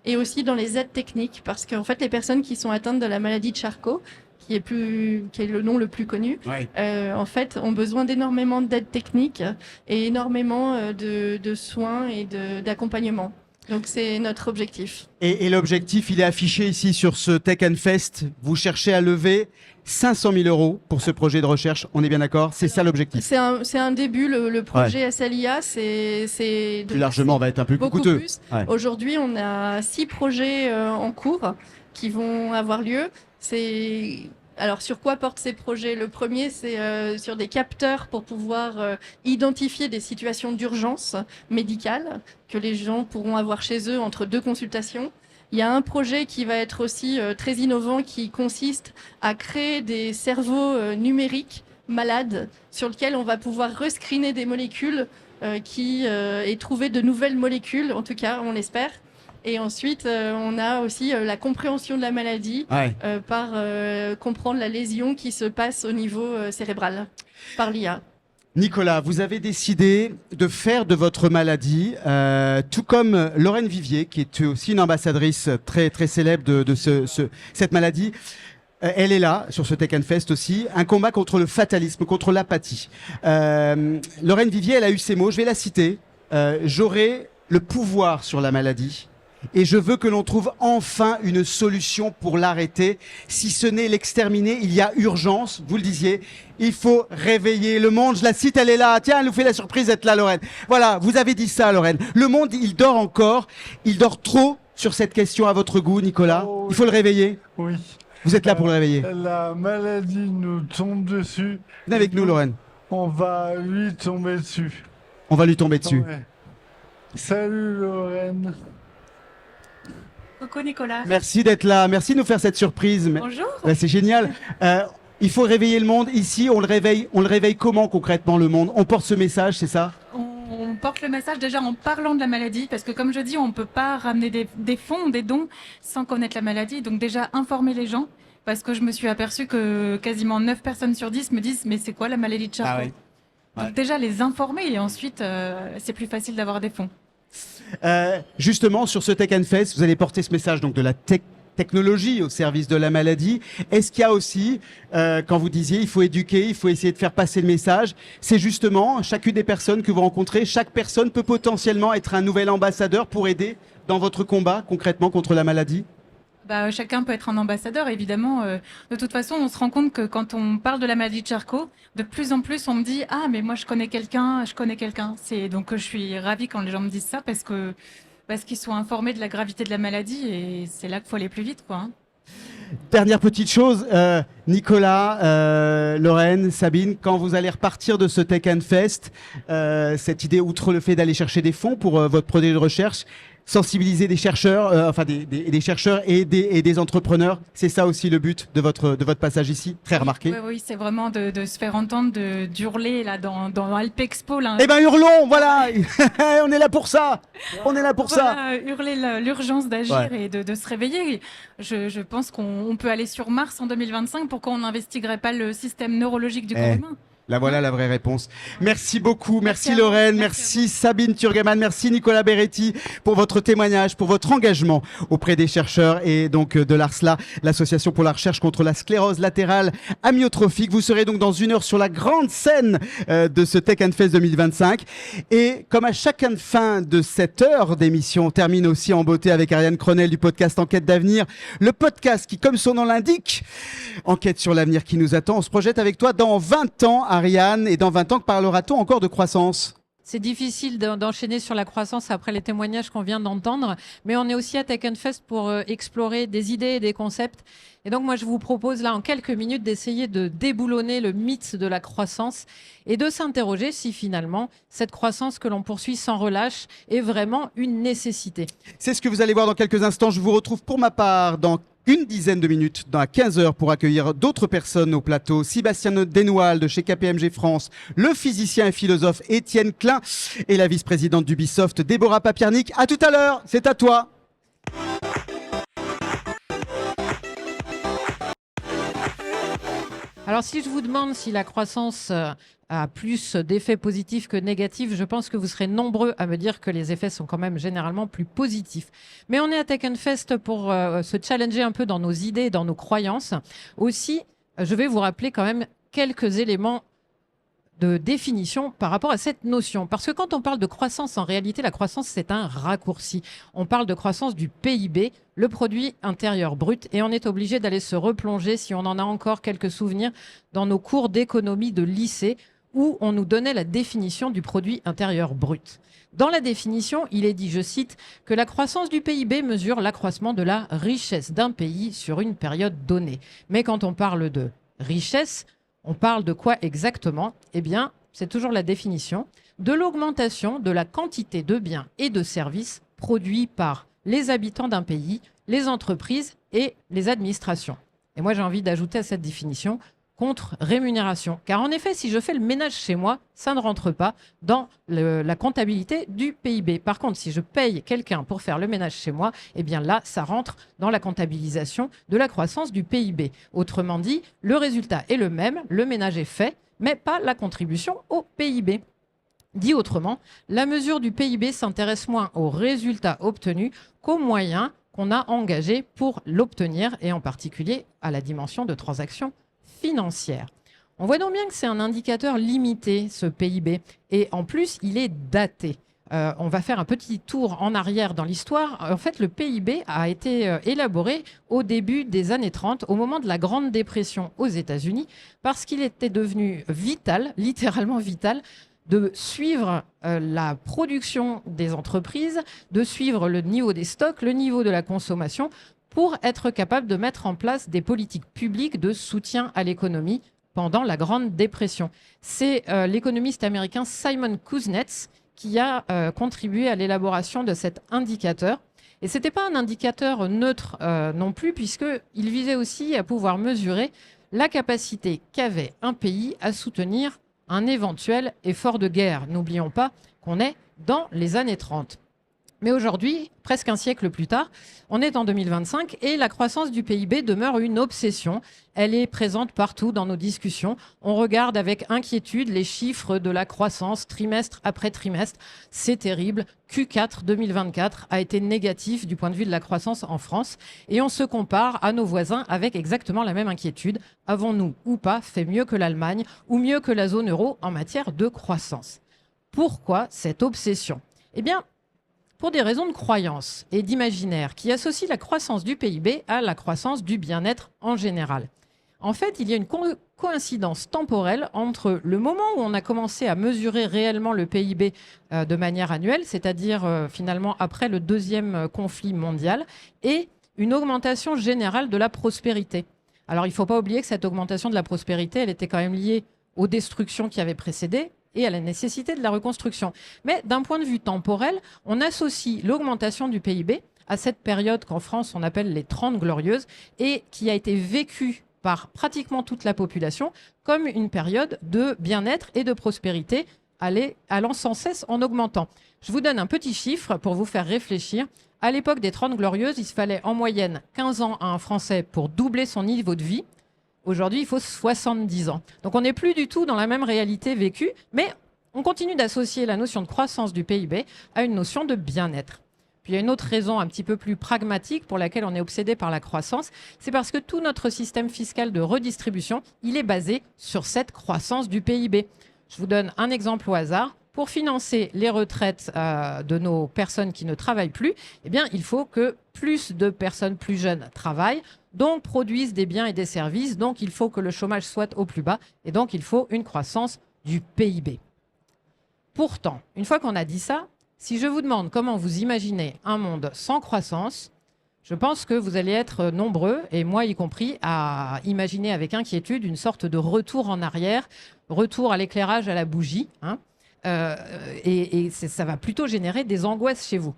et aussi dans les aides techniques, parce qu'en fait les personnes qui sont atteintes de la maladie de Charcot, qui est le nom le plus connu, en fait ont besoin d'énormément d'aides techniques et énormément de soins et d'accompagnement. Donc c'est notre objectif. Et l'objectif, il est affiché ici sur ce Tech and Fest. Vous cherchez à lever 500 000 € pour ce projet de recherche. On est bien d'accord? C'est ça l'objectif? C'est un début. Le projet SLIA, c'est plus largement, va être un peu plus coûteux. Aujourd'hui, on a 6 projets en cours qui vont avoir lieu. Alors, sur quoi portent ces projets? Le premier, c'est sur des capteurs pour pouvoir identifier des situations d'urgence médicale que les gens pourront avoir chez eux entre 2 consultations. Il y a un projet qui va être aussi très innovant qui consiste à créer des cerveaux numériques malades sur lesquels on va pouvoir rescreener des molécules et trouver de nouvelles molécules, en tout cas, on l'espère. Et ensuite, on a aussi la compréhension de la maladie par comprendre la lésion qui se passe au niveau cérébral par l'IA. Nicolas, vous avez décidé de faire de votre maladie, tout comme Lorraine Vivier, qui est aussi une ambassadrice très, très célèbre de cette maladie. Elle est là, sur ce Tech and Fest aussi, un combat contre le fatalisme, contre l'apathie. Lorraine Vivier, elle a eu ces mots, je vais la citer. J'aurai le pouvoir sur la maladie. Et je veux que l'on trouve enfin une solution pour l'arrêter. Si ce n'est l'exterminer, il y a urgence, vous le disiez. Il faut réveiller le monde. Je la cite, elle est là. Tiens, elle nous fait la surprise d'être là, Lorraine. Voilà, vous avez dit ça, Lorraine. Le monde, il dort encore. Il dort trop sur cette question à votre goût, Nicolas. Oh, oui. Il faut le réveiller. Oui. Vous êtes là pour le réveiller. La maladie nous tombe dessus. Venez avec nous, Lorraine. On va lui tomber dessus. On va lui tomber dessus. Ouais. Salut, Lorraine. Coucou Nicolas. Merci d'être là, merci de nous faire cette surprise. Bonjour. C'est génial. Il faut réveiller le monde. Ici, on le réveille comment concrètement le monde? On porte ce message, c'est ça? On porte le message déjà en parlant de la maladie, parce que comme je dis, on ne peut pas ramener des fonds, des dons sans connaître la maladie. Donc déjà, informer les gens, parce que je me suis aperçue que quasiment 9 personnes sur 10 me disent « mais c'est quoi la maladie de Charcot ?» Donc déjà, les informer et ensuite, c'est plus facile d'avoir des fonds. Justement, sur ce Tech and Fest, vous allez porter ce message donc de la technologie au service de la maladie. Est-ce qu'il y a aussi, quand vous disiez il faut éduquer, il faut essayer de faire passer le message, c'est justement chacune des personnes que vous rencontrez, chaque personne peut potentiellement être un nouvel ambassadeur pour aider dans votre combat concrètement contre la maladie? Chacun peut être un ambassadeur, évidemment. De toute façon, on se rend compte que quand on parle de la maladie de Charcot, de plus en plus, on me dit « Ah, mais moi, je connais quelqu'un. » Donc, je suis ravie quand les gens me disent ça parce que parce qu'ils soient informés de la gravité de la maladie et c'est là qu'il faut aller plus vite, quoi. Dernière petite chose, Nicolas, Lorraine, Sabine, quand vous allez repartir de ce Tech Fest, cette idée, outre le fait d'aller chercher des fonds pour votre projet de recherche, sensibiliser des chercheurs, des chercheurs et des entrepreneurs, c'est ça aussi le but de votre passage ici, très remarqué. Oui, c'est vraiment de se faire entendre, d'hurler là dans Alpexpo. Là. Eh ben hurlons, voilà. On est là pour ça. On est là pour ça. Hurler l'urgence d'agir Ouais. et de se réveiller. Je pense qu'on peut aller sur Mars en 2025. Pourquoi on n'investigerait pas le système neurologique du corps humain? Là voilà la vraie réponse. Merci beaucoup, merci Lorraine, merci Sabine Turgeman, merci Nicolas Beretti pour votre témoignage, pour votre engagement auprès des chercheurs et donc de l'ARSLA, l'association pour la recherche contre la sclérose latérale amyotrophique. Vous serez donc dans 1 heure sur la grande scène de ce Tech Fest 2025. Et comme à chaque fin de cette heure d'émission, on termine aussi en beauté avec Ariane Cronel du podcast Enquête d'avenir. Le podcast qui, comme son nom l'indique, enquête sur l'avenir qui nous attend. On se projette avec toi dans 20 ans. Ariane, et dans 20 ans, parlera-t-on encore de croissance ? C'est difficile d'enchaîner sur la croissance après les témoignages qu'on vient d'entendre, mais on est aussi à Tech Fest pour explorer des idées et des concepts. Et donc moi, je vous propose là en quelques minutes d'essayer de déboulonner le mythe de la croissance et de s'interroger si finalement cette croissance que l'on poursuit sans relâche est vraiment une nécessité. C'est ce que vous allez voir dans quelques instants. Je vous retrouve pour ma part dans une dizaine de minutes, dans 15 heures, pour accueillir d'autres personnes au plateau. Sébastien Desnoual de chez KPMG France, le physicien et philosophe Étienne Klein et la vice-présidente d'Ubisoft, Déborah Papiernik. À tout à l'heure, c'est à toi. Alors si je vous demande si la croissance a plus d'effets positifs que négatifs, je pense que vous serez nombreux à me dire que les effets sont quand même généralement plus positifs. Mais on est à Tech Fest pour se challenger un peu dans nos idées, dans nos croyances. Aussi, je vais vous rappeler quand même quelques éléments de définition par rapport à cette notion. Parce que quand on parle de croissance, en réalité, la croissance, c'est un raccourci. On parle de croissance du PIB, le produit intérieur brut, et on est obligé d'aller se replonger, si on en a encore quelques souvenirs, dans nos cours d'économie de lycée, où on nous donnait la définition du produit intérieur brut. Dans la définition, il est dit, je cite, que la croissance du PIB mesure l'accroissement de la richesse d'un pays sur une période donnée. Mais quand on parle de richesse, on parle de quoi exactement? Eh bien, c'est toujours la définition de l'augmentation de la quantité de biens et de services produits par les habitants d'un pays, les entreprises et les administrations. Et moi, j'ai envie d'ajouter à cette définition contre rémunération. Car en effet, si je fais le ménage chez moi, ça ne rentre pas dans la comptabilité du PIB. Par contre, si je paye quelqu'un pour faire le ménage chez moi, eh bien là, ça rentre dans la comptabilisation de la croissance du PIB. Autrement dit, le résultat est le même, le ménage est fait, mais pas la contribution au PIB. Dit autrement, la mesure du PIB s'intéresse moins aux résultats obtenus qu'aux moyens qu'on a engagés pour l'obtenir, et en particulier à la dimension de transactions financière. On voit donc bien que c'est un indicateur limité, ce PIB, et en plus, il est daté. On va faire un petit tour en arrière dans l'histoire. En fait, le PIB a été élaboré au début des années 30, au moment de la Grande Dépression aux États-Unis, parce qu'il était devenu vital, littéralement vital, de suivre la production des entreprises, de suivre le niveau des stocks, le niveau de la consommation, pour être capable de mettre en place des politiques publiques de soutien à l'économie pendant la Grande Dépression. C'est l'économiste américain Simon Kuznets qui a contribué à l'élaboration de cet indicateur. Et ce n'était pas un indicateur neutre non plus, puisqu'il visait aussi à pouvoir mesurer la capacité qu'avait un pays à soutenir un éventuel effort de guerre. N'oublions pas qu'on est dans les années 30. Mais aujourd'hui, presque un siècle plus tard, on est en 2025 et la croissance du PIB demeure une obsession. Elle est présente partout dans nos discussions. On regarde avec inquiétude les chiffres de la croissance trimestre après trimestre. C'est terrible. Q4 2024 a été négatif du point de vue de la croissance en France. Et on se compare à nos voisins avec exactement la même inquiétude. Avons-nous ou pas fait mieux que l'Allemagne ou mieux que la zone euro en matière de croissance? Pourquoi cette obsession? Eh bien, pour des raisons de croyance et d'imaginaire qui associent la croissance du PIB à la croissance du bien-être en général. En fait, il y a une coïncidence temporelle entre le moment où on a commencé à mesurer réellement le PIB de manière annuelle, c'est-à-dire finalement après le deuxième conflit mondial, et une augmentation générale de la prospérité. Alors il ne faut pas oublier que cette augmentation de la prospérité, elle était quand même liée aux destructions qui avaient précédé et à la nécessité de la reconstruction. Mais d'un point de vue temporel, on associe l'augmentation du PIB à cette période qu'en France on appelle les 30 glorieuses et qui a été vécue par pratiquement toute la population comme une période de bien-être et de prospérité allant sans cesse en augmentant. Je vous donne un petit chiffre pour vous faire réfléchir. À l'époque des 30 glorieuses, il se fallait en moyenne 15 ans à un Français pour doubler son niveau de vie. Aujourd'hui, il faut 70 ans. Donc on n'est plus du tout dans la même réalité vécue, mais on continue d'associer la notion de croissance du PIB à une notion de bien-être. Puis il y a une autre raison un petit peu plus pragmatique pour laquelle on est obsédé par la croissance, c'est parce que tout notre système fiscal de redistribution, il est basé sur cette croissance du PIB. Je vous donne un exemple au hasard. Pour financer les retraites de nos personnes qui ne travaillent plus, eh bien, il faut que plus de personnes plus jeunes travaillent, donc produisent des biens et des services, donc il faut que le chômage soit au plus bas, et donc il faut une croissance du PIB. Pourtant, une fois qu'on a dit ça, si je vous demande comment vous imaginez un monde sans croissance, je pense que vous allez être nombreux, et moi y compris, à imaginer avec inquiétude une sorte de retour en arrière, retour à l'éclairage à la bougie, hein, et ça va plutôt générer des angoisses chez vous.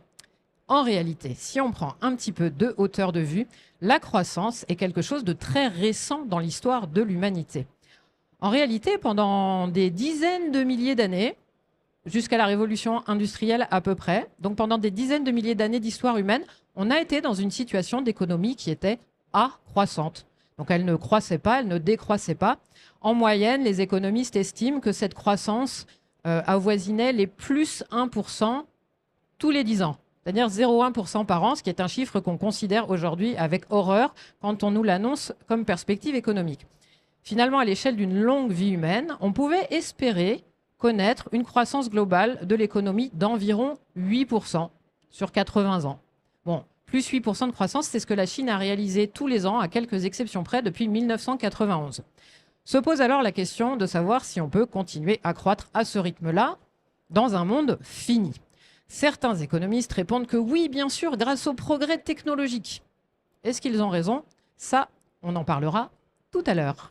En réalité, si on prend un petit peu de hauteur de vue, la croissance est quelque chose de très récent dans l'histoire de l'humanité. En réalité, pendant des dizaines de milliers d'années, jusqu'à la révolution industrielle à peu près, donc pendant des dizaines de milliers d'années d'histoire humaine, on a été dans une situation d'économie qui était accroissante. Donc elle ne croissait pas, elle ne décroissait pas. En moyenne, les économistes estiment que cette croissance avoisinait les plus 1% tous les 10 ans. C'est-à-dire 0,1% par an, ce qui est un chiffre qu'on considère aujourd'hui avec horreur quand on nous l'annonce comme perspective économique. Finalement, à l'échelle d'une longue vie humaine, on pouvait espérer connaître une croissance globale de l'économie d'environ 8% sur 80 ans. Bon, plus 8% de croissance, c'est ce que la Chine a réalisé tous les ans, à quelques exceptions près, depuis 1991. Se pose alors la question de savoir si on peut continuer à croître à ce rythme-là dans un monde fini. Certains économistes répondent que oui, bien sûr, grâce au progrès technologique. Est-ce qu'ils ont raison? Ça, on en parlera tout à l'heure.